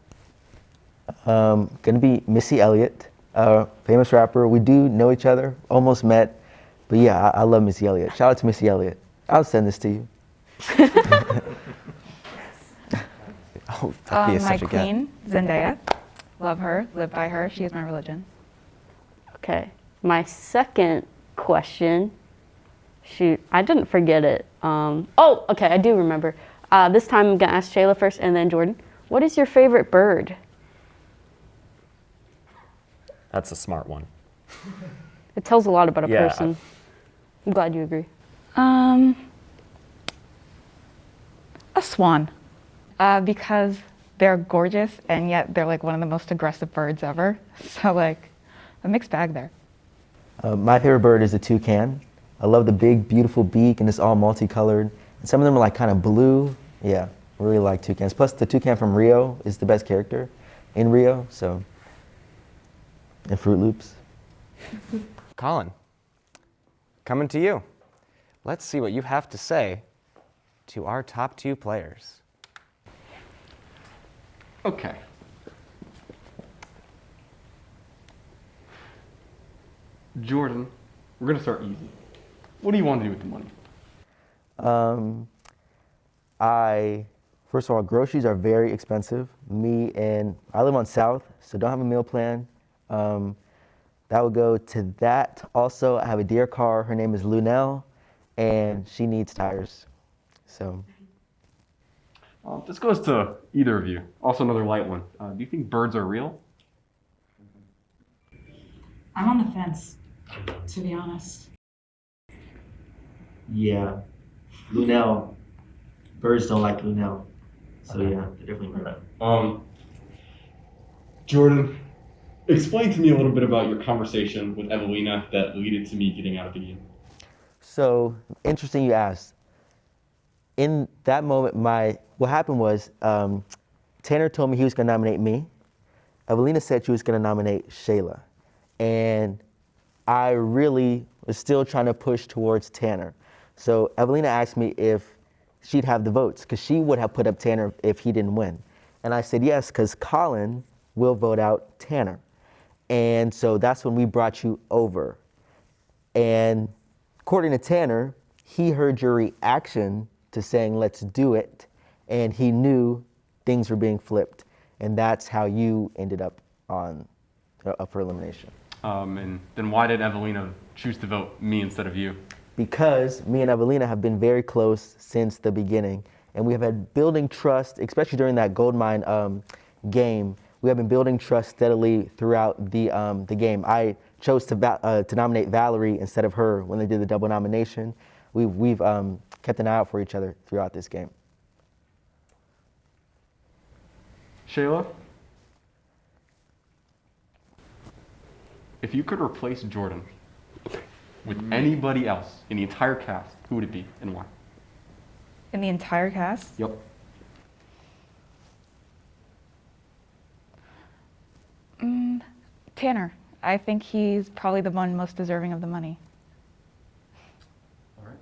Gonna be Missy Elliott, famous rapper. We do know each other, almost met, but yeah, I love Missy Elliott. Shout out to Missy Elliott. I'll send this to you. Oh, that'd be My such a queen, Zendaya. Love her, live by her. She is my religion. Okay, my second question, shoot, I didn't forget it. Oh, okay, I do remember. This time I'm gonna ask Shayla first and then Jordan. What is your favorite bird? That's a smart one. It tells a lot about a Yeah. person. I'm glad you agree. A swan. Because they're gorgeous and yet they're like one of the most aggressive birds ever. So like, a mixed bag there. My favorite bird is a toucan. I love the big, beautiful beak, and it's all multicolored. And some of them are like kind of blue. Yeah, I really like toucans. Plus, the toucan from Rio is the best character in Rio, so. And Fruit Loops. Colin, coming to you. Let's see what you have to say to our top 2 players. Okay. Jordan, we're gonna start easy. What do you want to do with the money? First of all, groceries are very expensive. I live on South, so don't have a meal plan. That would go to that. Also, I have a dear car. Her name is Lunel, and she needs tires. So. This goes to either of you. Also another light one. Do you think birds are real? I'm on the fence, to be honest. Yeah. Lunel. Birds don't like Lunel. So yeah, they're definitely real. Jordan, explain to me a little bit about your conversation with Evelina that led to me getting out of the game. So, interesting you asked. In that moment, what happened was, Tanner told me he was gonna nominate me. Evelina said she was gonna nominate Shayla. And I really was still trying to push towards Tanner. So Evelina asked me if she'd have the votes, because she would have put up Tanner if he didn't win. And I said yes, because Colin will vote out Tanner. And so that's when we brought you over. And according to Tanner, he heard your reaction to saying, let's do it. And he knew things were being flipped. And that's how you ended up up for elimination. And then why did Evelina choose to vote me instead of you? because me and Evelina have been very close since the beginning, and we have had building trust, especially during that gold mine game. We have been building trust steadily throughout the game. I chose to nominate Valerie instead of her when they did the double nomination. We've kept an eye out for each other throughout this game. Shayla, if you could replace Jordan with anybody else in the entire cast, who would it be and why? In the entire cast? Yep. Tanner. I think he's probably the one most deserving of the money. All right.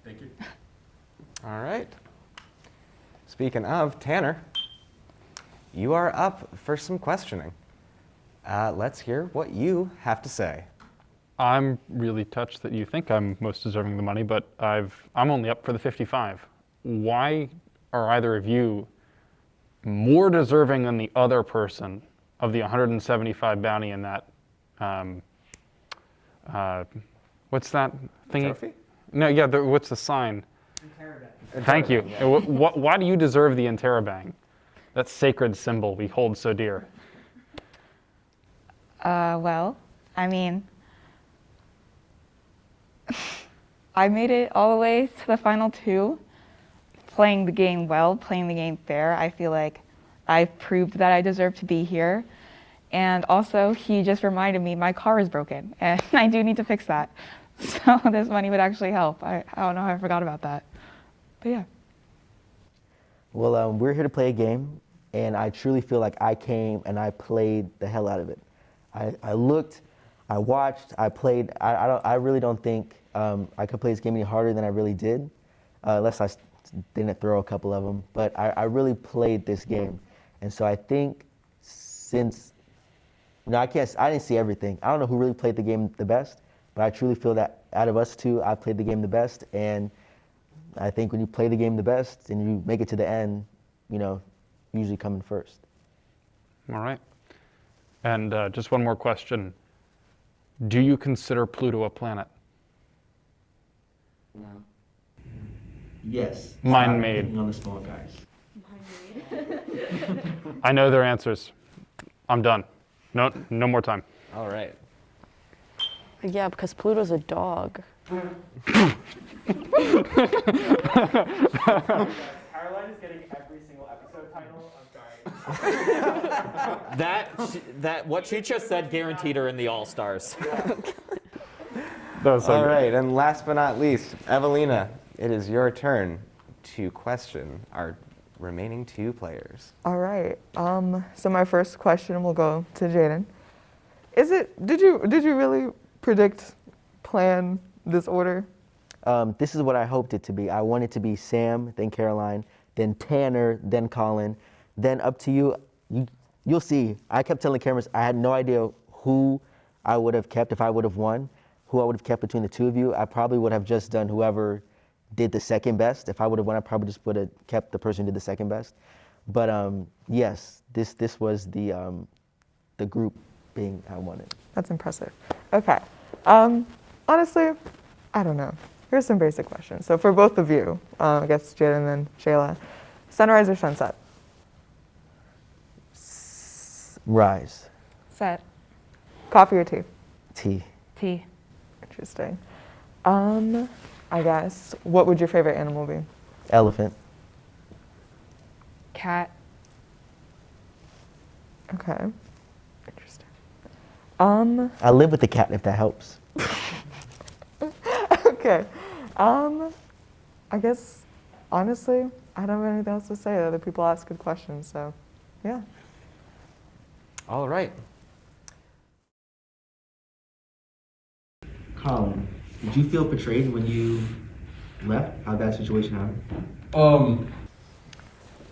Thank you. All right. Speaking of Tanner, you are up for some questioning. Let's hear what you have to say. I'm really touched that you think I'm most deserving of the money, but I'm only up for the 55. Why are either of you more deserving than the other person of the 175 bounty in that? What's that thingy? Trophy? No, yeah. What's the sign? Interrobang. Thank you. Why do you deserve the interrobang? That sacred symbol we hold so dear. Well, I mean, I made it all the way to the final two, playing the game well, playing the game fair. I feel like I've proved that I deserve to be here. And also, he just reminded me my car is broken, and I do need to fix that. So this money would actually help. I don't know how I forgot about that. But yeah. Well, we're here to play a game, and I truly feel like I came and I played the hell out of it. I looked, I watched, I played. I really don't think I could play this game any harder than I really did, unless I didn't throw a couple of them. But I really played this game, and so I think since I didn't see everything. I don't know who really played the game the best, but I truly feel that out of us two, I played the game the best. And I think when you play the game the best and you make it to the end, usually coming first. All right. And just one more question. Do you consider Pluto a planet? No. Yes. Mind-made. On the small guys. I know their answers. I'm done. No more time. All right. Yeah, because Pluto's a dog. Caroline is getting every single episode title. I'm sorry. That what she just said guaranteed her in the All-Stars. All right, and last but not least, Evelina, it is your turn to question our remaining two players. All right. So my first question will go to Jaden. Did you really plan this order? This is what I hoped it to be. I wanted to be Sam, then Caroline, then Tanner, then Colin, then up to you. You'll see. I kept telling cameras I had no idea who I would have kept if I would have won, who I would have kept between the two of you. I probably would have just done whoever did the second best. If I would have won, I probably just would have kept the person who did the second best. But yes, this was the group being I wanted. That's impressive. Okay. Honestly, I don't know. Here's some basic questions. So for both of you, I guess Jaden and then Shayla, sunrise or sunset? Rise. Set. Coffee or tea? Tea. Tea. Interesting. I guess, what would your favorite animal be? Elephant. Cat. Okay. Interesting. I live with the cat if that helps. Okay. I guess, honestly, I don't have anything else to say. Other people ask good questions, so yeah. All right. Colin, did you feel betrayed when you left? How'd that situation happen?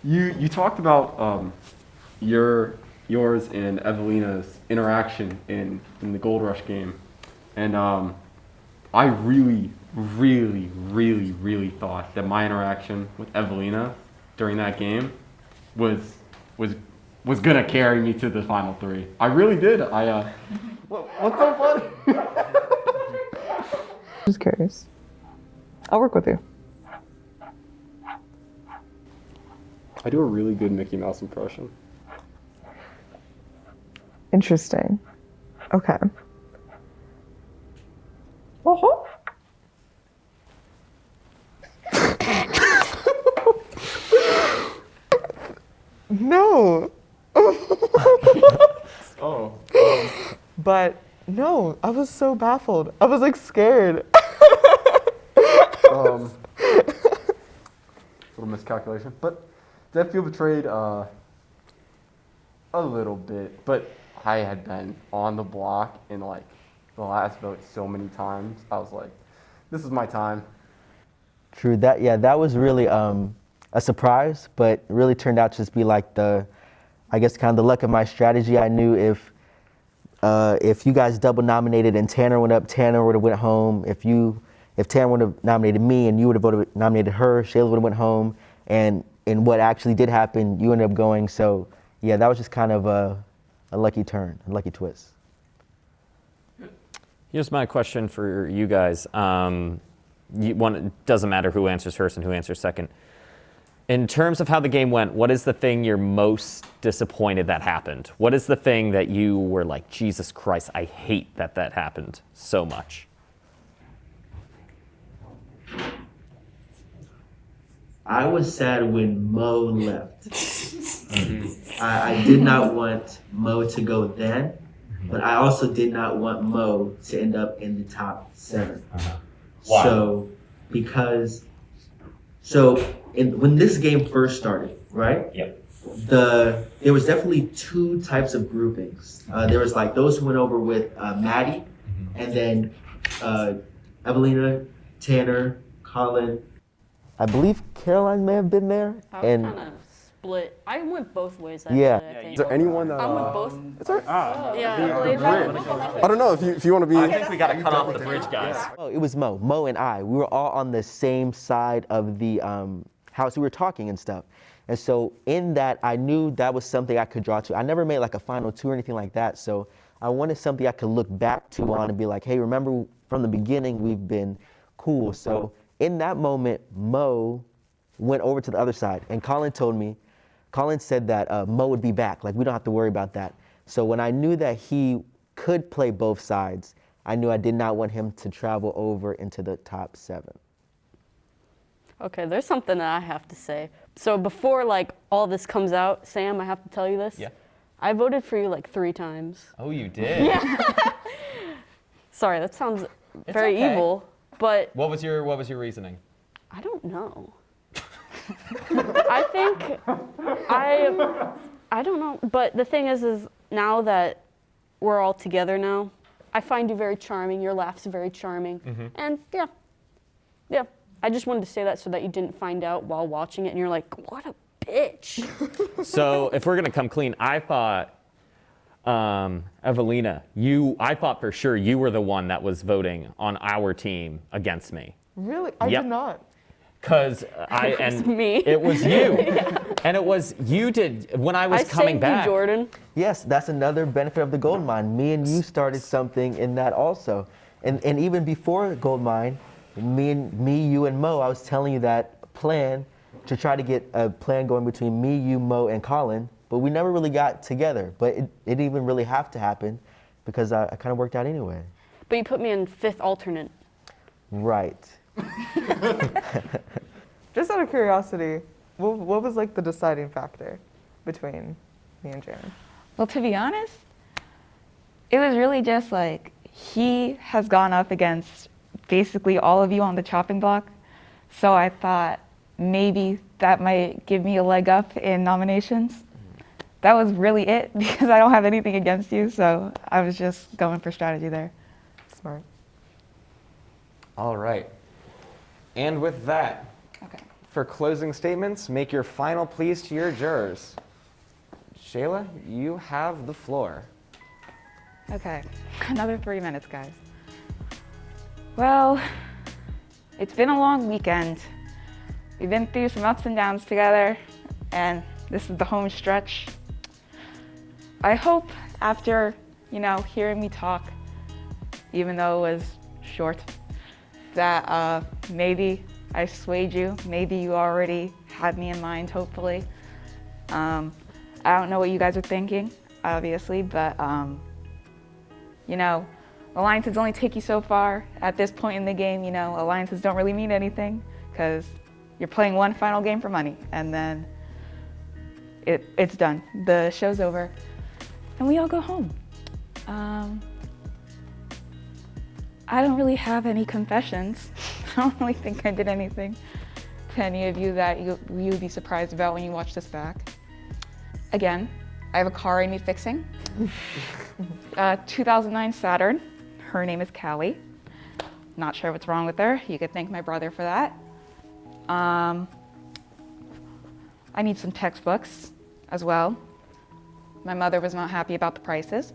You talked about yours and Evelina's interaction in the Gold Rush game, and I really thought that my interaction with Evelina during that game was gonna carry me to the final three. I really did. What's so funny? Just curious. I'll work with you. I do a really good Mickey Mouse impression. Interesting. Okay. No. Oh. But no, I was so baffled. I was like scared. Little miscalculation, but did I feel betrayed? A little bit, but I had been on the block in like the last vote so many times. I was like, this is my time. True. That was really a surprise, but it really turned out to just be like I guess kind of the luck of my strategy. I knew if you guys double nominated and Tanner went up, Tanner would have went home. If Tanner would have nominated me and you would have nominated her, Shayla would have went home. And in what actually did happen, you ended up going. So yeah, that was just kind of a lucky turn, a lucky twist. Here's my question for you guys. It doesn't matter who answers first and who answers second. In terms of how the game went, what is the thing you're most disappointed that happened? What is the thing that you were like, Jesus Christ, I hate that happened so much? I was sad when Mo left. I did not want Mo to go then, but I also did not want Mo to end up in the top 7. Why? When this game first started, right? Yep. There was definitely 2 types of groupings. There was like those who went over with Maddie, and then Evelina, Tanner, Colin. I believe Caroline may have been there. I was kind of split. I went both ways, actually. Yeah. I think. Is there anyone that? I went both. It's all right. Yeah, the bridge. I don't know if you want to be. I think we got to cut off the bridge, guys. Oh, it was Mo and I. We were all on the same side of the house. We were talking and stuff. And so in that, I knew that was something I could draw to. I never made like a final 2 or anything like that. So I wanted something I could look back to on and be like, hey, remember from the beginning, we've been cool. So in that moment, Mo went over to the other side, and Colin said that Mo would be back. Like, we don't have to worry about that. So when I knew that he could play both sides, I knew I did not want him to travel over into the top 7. Okay, there's something that I have to say. So before like all this comes out, Sam, I have to tell you this. Yeah. I voted for you like 3 times. Oh, you did? Yeah. Sorry, that sounds very okay. evil, but What was your reasoning? I don't know. I think I don't know, but the thing is now that we're all together now, I find you very charming. Your laugh's very charming, and yeah. I just wanted to say that so that you didn't find out while watching it, and you're like, what a bitch. So if we're gonna come clean, I thought, Evelina, I thought for sure you were the one that was voting on our team against me. Really? I Yep. did not. Because me. It was you, and it was you did when I was coming saved back. you, Jordan. Yes, that's another benefit of the gold mine. Me and you started something in that also. And even before gold mine, me, you, and Mo, I was telling you that plan to try to get a plan going between me, you, Mo, and Colin, but we never really got together. But it didn't even really have to happen because I kind of worked out anyway. But you put me in 5th alternate. Right. Just out of curiosity, what was like the deciding factor between me and Jaren? Well, to be honest, it was really just like he has gone up against basically all of you on the chopping block. So I thought maybe that might give me a leg up in nominations. That was really it because I don't have anything against you. So I was just going for strategy there. Smart. All right. And with that, Okay. for closing statements, make your final pleas to your jurors. Shayla, you have the floor. Okay, another 3 minutes, guys. Well, it's been a long weekend. We've been through some ups and downs together, and this is the home stretch. I hope after, hearing me talk, even though it was short, that maybe I swayed you. Maybe you already had me in mind, hopefully. I don't know what you guys are thinking, obviously, but you know, alliances only take you so far. At this point in the game, you know, alliances don't really mean anything because you're playing one final game for money and then it's done. The show's over and we all go home. I don't really have any confessions. I don't really think I did anything to any of you that you would be surprised about when you watch this back. Again, I have a car I need fixing. 2009 Saturn. Her name is Callie. Not sure what's wrong with her. You could thank my brother for that. I need some textbooks as well. My mother was not happy about the prices.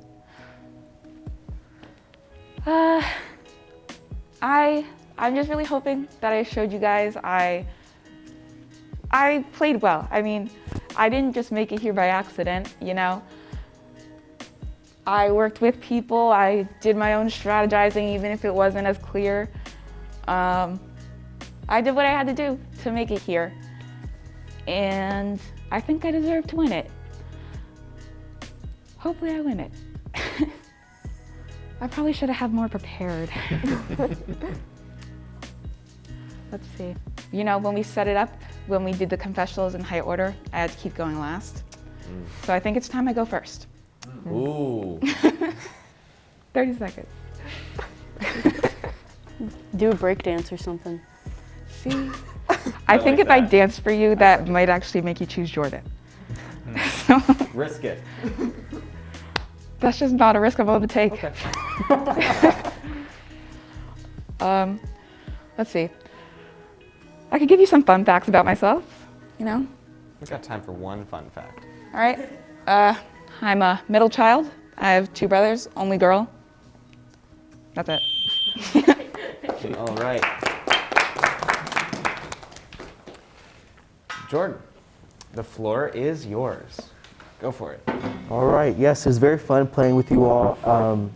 I'm just really hoping that I showed you guys I played well. I mean, I didn't just make it here by accident, you know. I worked with people, I did my own strategizing even if it wasn't as clear. I did what I had to do to make it here. And I think I deserve to win it. Hopefully I win it. I probably should have had more prepared. Let's see. You know, when we set it up, when we did the confessionals in high order, I had to keep going last. So I think it's time I go first. Ooh. 30 seconds. Do a break dance or something. See? I think if I dance for you, that might actually make you choose Jordan. So, Risk it. that's just not a risk I'm willing to take. Okay. Let's see. I could give you some fun facts about myself, you know? We've got time for one fun fact. All right. I'm a middle child. I have 2 brothers, only girl. That's it. All right. Jordan, the floor is yours. Go for it. All right, yes, it was very fun playing with you all.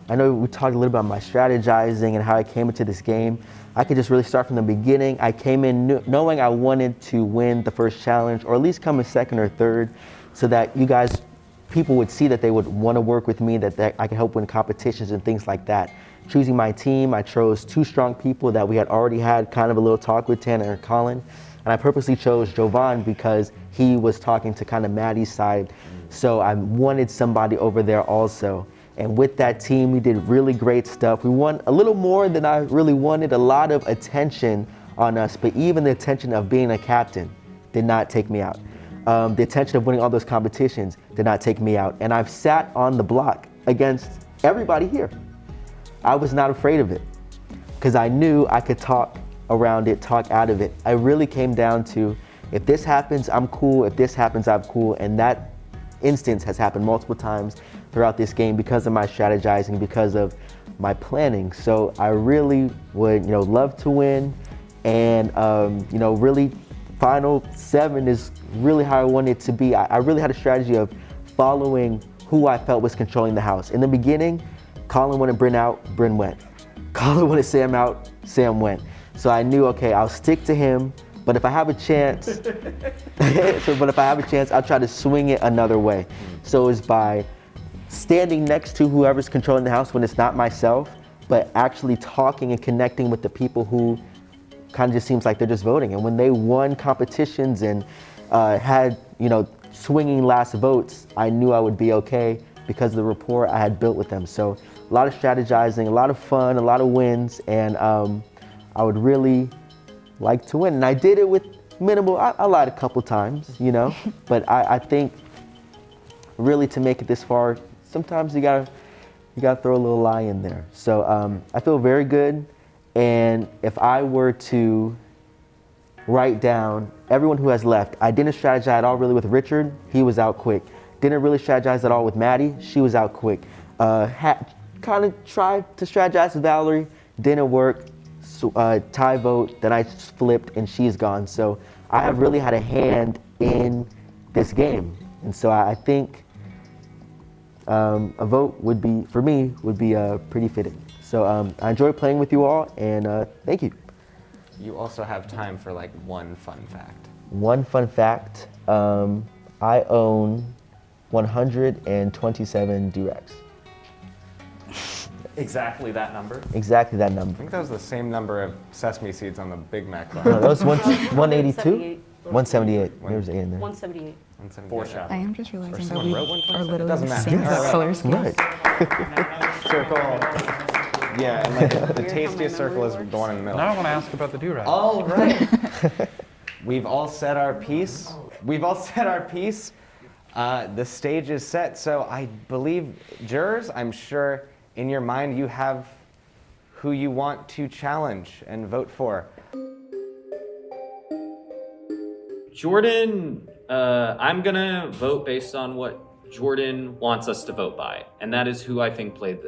I know we talked a little about my strategizing and how I came into this game. I could just really start from the beginning. I came in knowing I wanted to win the first challenge, or at least come in second or third, so that you guys, people would see that they would want to work with me, that I could help win competitions and things like that. Choosing my team, I chose 2 strong people that we had already had kind of a little talk with, Tanner and Colin. And I purposely chose Jovan because he was talking to kind of Maddie's side. So I wanted somebody over there also. And with that team, we did really great stuff. We won a little more than I really wanted, a lot of attention on us, but even the attention of being a captain did not take me out. The attention of winning all those competitions did not take me out. And I've sat on the block against everybody here. I was not afraid of it because I knew I could talk around it, talk out of it. I really came down to, if this happens, I'm cool. If this happens, I'm cool. And that instance has happened multiple times throughout this game because of my strategizing, because of my planning. So I really would, love to win. And, really final 7 is really how I wanted it to be. I really had a strategy of following who I felt was controlling the house. In the beginning, Colin wanted Bryn out, Bryn went. Colin wanted Sam out, Sam went. So I knew, okay, I'll stick to him, but if I have a chance, I'll try to swing it another way. So it's by standing next to whoever's controlling the house when it's not myself, but actually talking and connecting with the people who kind of just seems like they're just voting. And when they won competitions and had, swinging last votes, I knew I would be okay because of the rapport I had built with them. So a lot of strategizing, a lot of fun, a lot of wins, and I would really like to win. And I did it with minimal, I lied a couple times, but I think really to make it this far, sometimes you gotta throw a little lie in there. So I feel very good. And if I were to write down everyone who has left, I didn't strategize at all really with Richard, he was out quick. Didn't really strategize at all with Maddie, she was out quick. Kind of tried to strategize with Valerie, didn't work. So, tie vote, then I flipped and she's gone. So I have really had a hand in this game. And so I think a vote would be, for me, pretty fitting. So I enjoy playing with you all, and thank you. You also have time for like one fun fact. One fun fact, I own 127 Durex. Exactly that number? Exactly that I number. think that was the same number of sesame seeds on the Big Mac bar. No, that was 182? 178. There was 8 in there. 178. 178. I am just Or realizing that someone we wrote are 127? literally Doesn't the matter. same Right. color scheme. Right. Circle. Yeah, and like the tastiest circle is the one in the middle. Now I want to ask about the do-rag. All right. We've all said our piece. The stage is set, so I believe, jurors, I'm sure in your mind you have who you want to challenge and vote for. Jordan, I'm gonna vote based on what Jordan wants us to vote by, and that is who I think played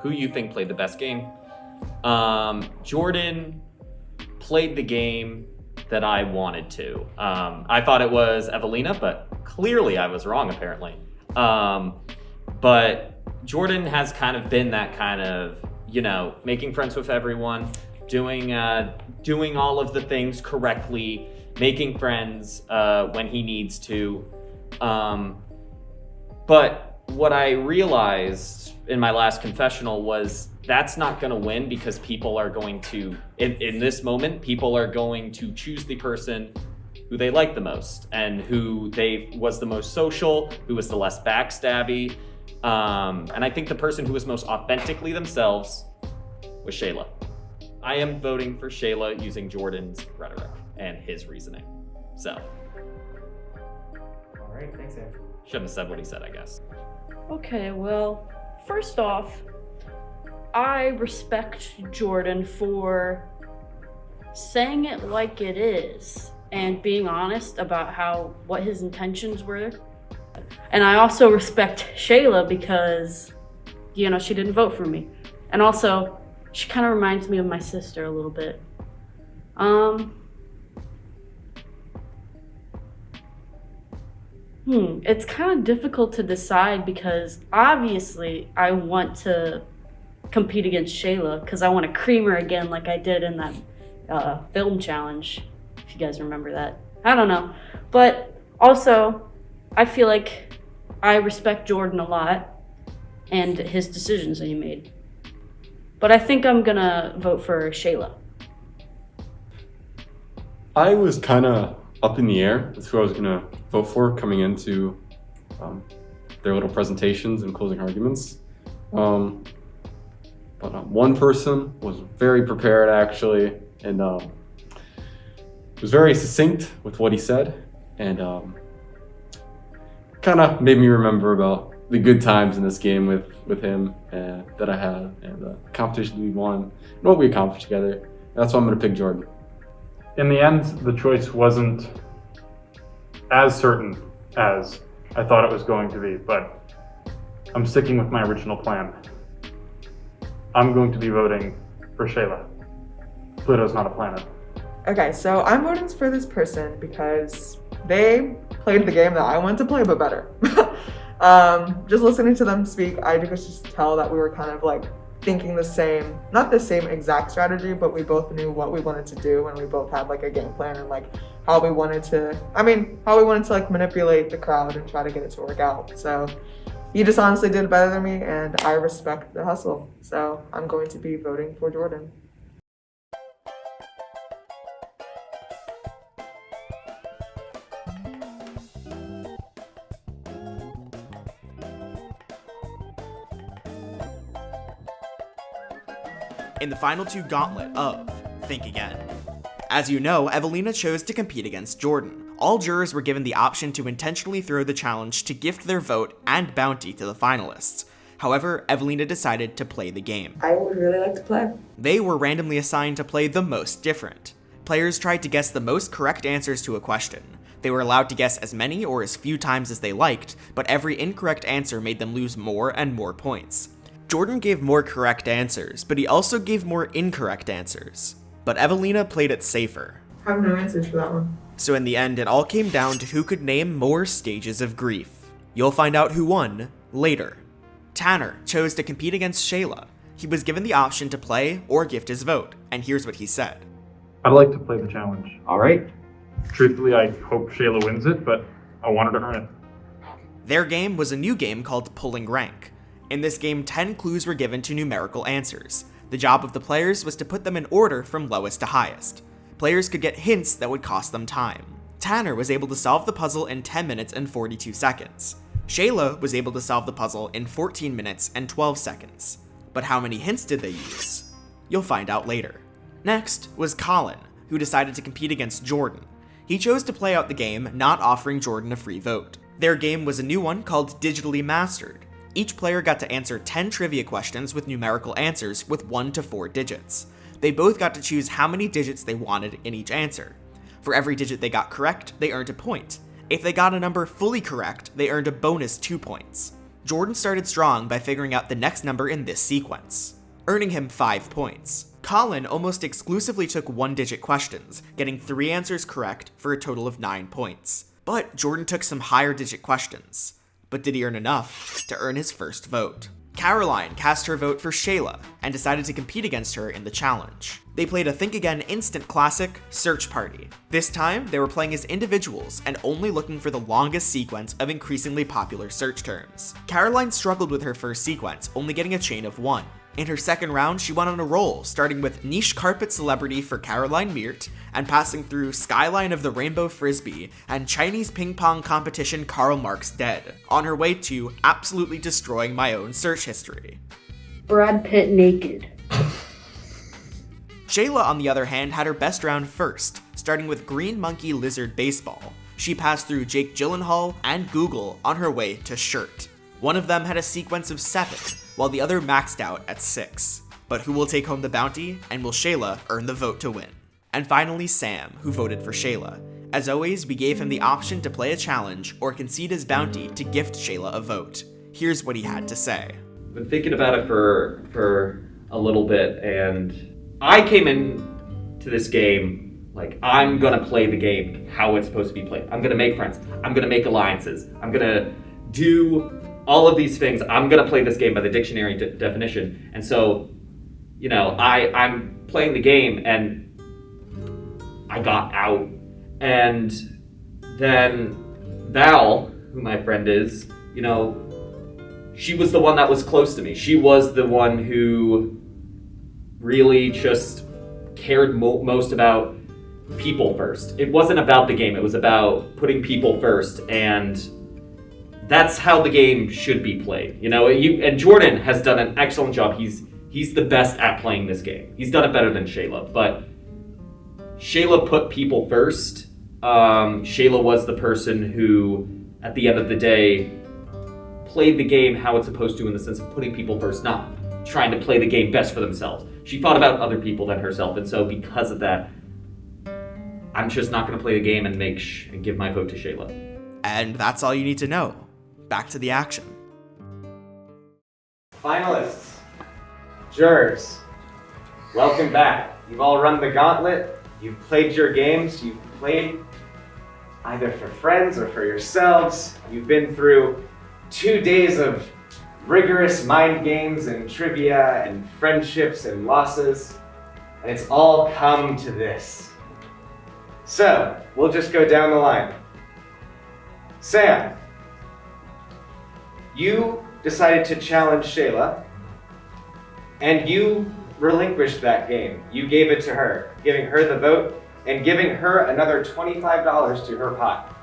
who you think played the best game. Jordan played the game that I wanted to. I thought it was Evelina, but clearly I was wrong apparently. But Jordan has kind of been that kind of, making friends with everyone, doing all of the things correctly, making friends when he needs to. But what I realized in my last confessional was that's not going to win because people are going to, in this moment, people are going to choose the person who they like the most and who was the most social, who was the less backstabby. And I think the person who was most authentically themselves was Shayla. I am voting for Shayla using Jordan's rhetoric and his reasoning. So. All right, thanks, Aaron. Shouldn't have said what he said, I guess. Okay, well, first off, I respect Jordan for saying it like it is and being honest about what his intentions were. And I also respect Shayla because, she didn't vote for me. And also, she kind of reminds me of my sister a little bit. It's kind of difficult to decide because obviously I want to compete against Shayla because I want to cream her again like I did in that film challenge, if you guys remember that. I don't know. But also, I feel like I respect Jordan a lot and his decisions that he made. But I think I'm gonna vote for Shayla. I was kind of up in the air with who I was going to vote for coming into their little presentations and closing arguments. But one person was very prepared actually, and was very succinct with what he said, and kind of made me remember about the good times in this game with him that I had, and the competition we won, and what we accomplished together. That's why I'm going to pick Jordan. In the end, the choice wasn't as certain as I thought it was going to be, but I'm sticking with my original plan. I'm going to be voting for Shayla. Pluto's not a planet. Okay, so I'm voting for this person because they played the game that I wanted to play, but better. Just listening to them speak, I could just tell that we were kind of like thinking the same, not the same exact strategy, but we both knew what we wanted to do and we both had like a game plan and like how we wanted to like manipulate the crowd and try to get it to work out. So he just honestly did better than me and I respect the hustle. So I'm going to be voting for Jordan. In the final two gauntlet of Think Again. As you know, Evelina chose to compete against Jordan. All jurors were given the option to intentionally throw the challenge to gift their vote and bounty to the finalists. However, Evelina decided to play the game. I would really like to play. They were randomly assigned to play the most different. Players tried to guess the most correct answers to a question. They were allowed to guess as many or as few times as they liked, but every incorrect answer made them lose more and more points. Jordan gave more correct answers, but he also gave more incorrect answers. But Evelina played it safer. I have no answers for that one. So in the end, it all came down to who could name more stages of grief. You'll find out who won later. Tanner chose to compete against Shayla. He was given the option to play or gift his vote, and here's what he said. I'd like to play the challenge. All right. Truthfully, I hope Shayla wins it, but I want her to earn it. Their game was a new game called Pulling Rank. In this game, 10 clues were given to numerical answers. The job of the players was to put them in order from lowest to highest. Players could get hints that would cost them time. Tanner was able to solve the puzzle in 10 minutes and 42 seconds. Shayla was able to solve the puzzle in 14 minutes and 12 seconds. But how many hints did they use? You'll find out later. Next was Colin, who decided to compete against Jordan. He chose to play out the game, not offering Jordan a free vote. Their game was a new one called Digitally Mastered. Each player got to answer 10 trivia questions with numerical answers with 1 to 4 digits. They both got to choose how many digits they wanted in each answer. For every digit they got correct, they earned a point. If they got a number fully correct, they earned a bonus 2 points. Jordan started strong by figuring out the next number in this sequence, earning him 5 points. Colin almost exclusively took 1-digit questions, getting 3 answers correct for a total of 9 points. But Jordan took some higher digit questions. But did he earn enough to earn his first vote? Caroline cast her vote for Shayla and decided to compete against her in the challenge. They played a Think Again instant classic, Search Party. This time, they were playing as individuals and only looking for the longest sequence of increasingly popular search terms. Caroline struggled with her first sequence, only getting a chain of 1. In her second round, she went on a roll, starting with Niche Carpet Celebrity for Caroline Meert, and passing through Skyline of the Rainbow Frisbee and Chinese Ping Pong Competition Karl Marx Dead, on her way to absolutely destroying my own search history. Brad Pitt naked. Shayla, on the other hand, had her best round first, starting with Green Monkey Lizard Baseball. She passed through Jake Gyllenhaal and Google on her way to Shirt. One of them had a sequence of 7, while the other maxed out at 6. But who will take home the bounty, and will Shayla earn the vote to win? And finally Sam, who voted for Shayla. As always, we gave him the option to play a challenge or concede his bounty to gift Shayla a vote. Here's what he had to say. I've been thinking about it for a little bit, and I came in to this game like, I'm gonna play the game how it's supposed to be played. I'm gonna make friends. I'm gonna make alliances. I'm gonna do all of these things. I'm gonna play this game by the dictionary definition. And so, you know, I'm playing the game and I got out. And then Val, who my friend is, you know, she was the one that was close to me. She was the one who really just cared most about people first. It wasn't about the game, it was about putting people first, and that's how the game should be played. You know, and Jordan has done an excellent job. He's the best at playing this game. He's done it better than Shayla, but Shayla put people first. Shayla was the person who, at the end of the day, played the game how it's supposed to, in the sense of putting people first, not trying to play the game best for themselves. She thought about other people than herself, and so because of that, I'm just not going to play the game and give my vote to Shayla. And that's all you need to know. Back to the action. Finalists, jurors, welcome back. You've all run the gauntlet. You've played your games. You've played either for friends or for yourselves. You've been through 2 days of rigorous mind games and trivia and friendships and losses, and it's all come to this. So, we'll just go down the line. Sam, you decided to challenge Shayla, and you relinquished that game. You gave it to her, giving her the vote and giving her another $25 to her pot.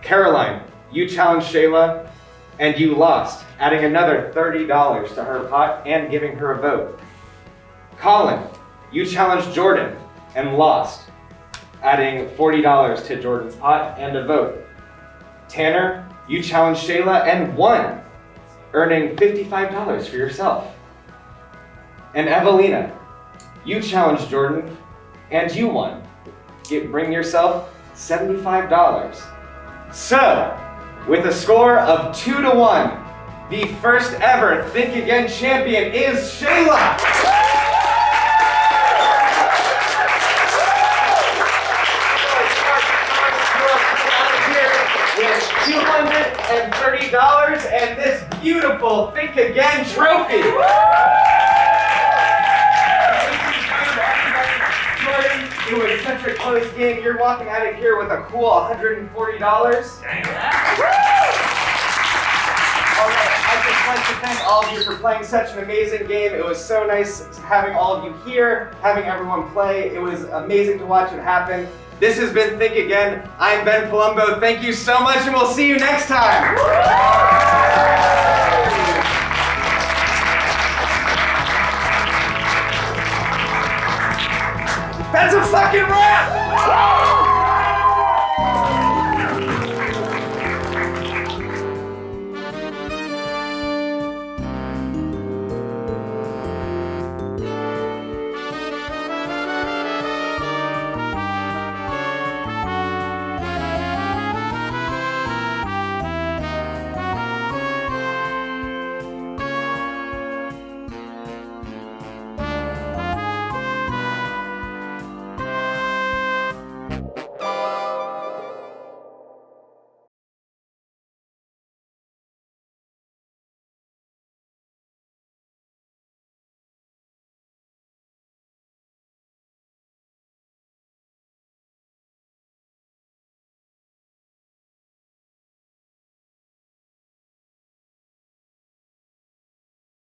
Caroline, you challenged Shayla and you lost, adding another $30 to her pot and giving her a vote. Colin, you challenged Jordan and lost, adding $40 to Jordan's pot and a vote. Tanner, you challenged Shayla and won, earning $55 for yourself. And Evelina, you challenged Jordan and you won. Bring yourself $75. So, with a score of 2-1, the first ever Think Again champion is Shayla! With $230 and this beautiful Think Again trophy. It was such a close game. You're walking out of here with a cool $140. All right, I'd just like to thank all of you for playing such an amazing game. It was so nice having all of you here, having everyone play. It was amazing to watch it happen. This has been Think Again. I'm Ben Palumbo. Thank you so much, and we'll see you next time. That's a fucking wrap!